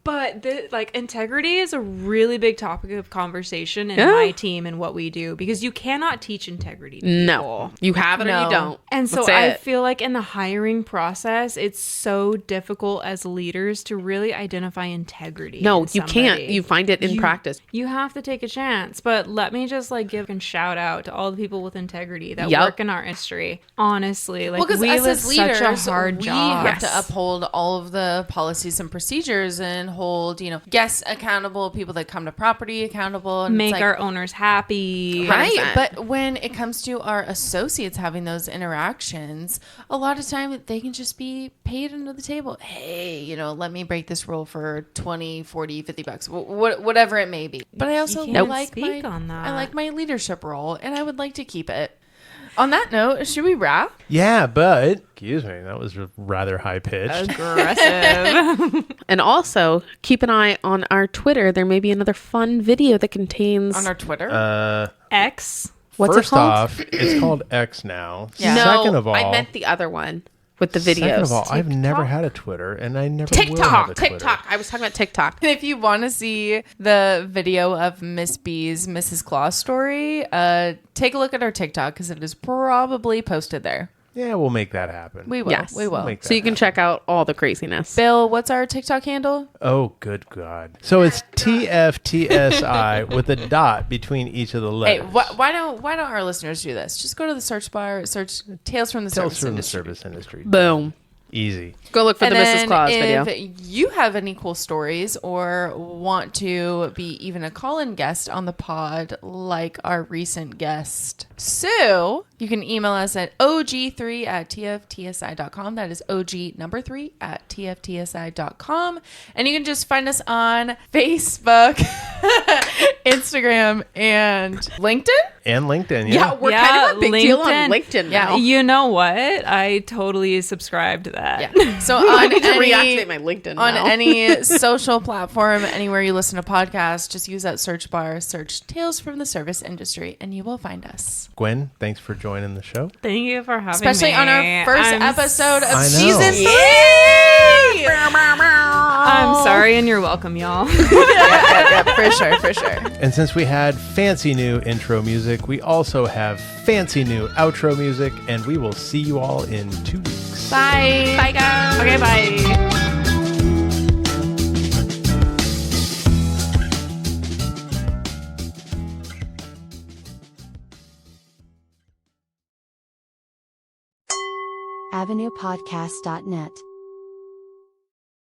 But integrity is a really big topic of conversation in Yeah. my team and what we do because you cannot teach integrity to No. people. You have it or No. you don't. And so That's I it. feel like in the hiring process, it's so difficult as leaders to really identify integrity. No, in you can't. somebody. You find it in practice. You have to take a chance. But let me just give a shout out to all the people with integrity that Yep. work in our industry. Honestly, Because we us live as leaders, such a hard we job. have to uphold all of the policies and procedures and hold, guests accountable, people that come to property accountable, and Make it's our owners happy. right. 100%. But when it comes to our associates having those interactions, a lot of time they can just be paid under the table. Hey, let me break this rule for 20, 40, 50 bucks, whatever it may be. But I also can't like speak on that. I like my leadership role, and I would like to keep it. On that note, should we wrap? Yeah, but excuse me, that was rather high pitched. Aggressive. And also, keep an eye on our Twitter. There may be another fun video that contains. On our Twitter? X. What's First it called? off, it's called X now. Yeah. No, Second of all, I meant the other one. with the videos. Second of all, I've never TikTok? had a Twitter, and I never will have a Twitter. TikTok. I was talking about TikTok. And if you want to see the video of Miss B's Mrs. Claus story, take a look at our TikTok because it is probably posted there. Yeah, we'll make that happen. We will. Yes. We will. Make that So you can happen. check out all the craziness. Bill, what's our TikTok handle? Oh, good God. So it's TFTSI with a dot between each of the Hey, letters. why don't our listeners do this? Just go to the search bar, search Tales from the Tales Service from the Industry. service industry. Boom. Easy. Go look for And the Mrs. then Claus if video. you have any cool stories or want to be even a call-in guest on the pod like our recent guest, Sue, you can email us at og3@tftsi.com. That is og3@tftsi.com. And you can just find us on Facebook, Instagram, and LinkedIn. And LinkedIn, Yeah, yeah. we're Yeah, kind of a big deal on LinkedIn. LinkedIn Yeah. now. You know what? I totally subscribe to that. Yeah. So I on need to any, reactivate my LinkedIn on now. any social platform, anywhere you listen to podcasts, just use that search bar, search Tales from the Service Industry, and you will find us. Gwen, thanks for joining the show. Thank you for having Especially me. on our first episode of I know. season 3. I'm sorry, and you're welcome, y'all. Yeah, for sure, for sure. And since we had fancy new intro music, we also have fancy new outro music, and we will see you all in 2 weeks. Bye. Bye, guys. Okay, bye. AvenuePodcast.net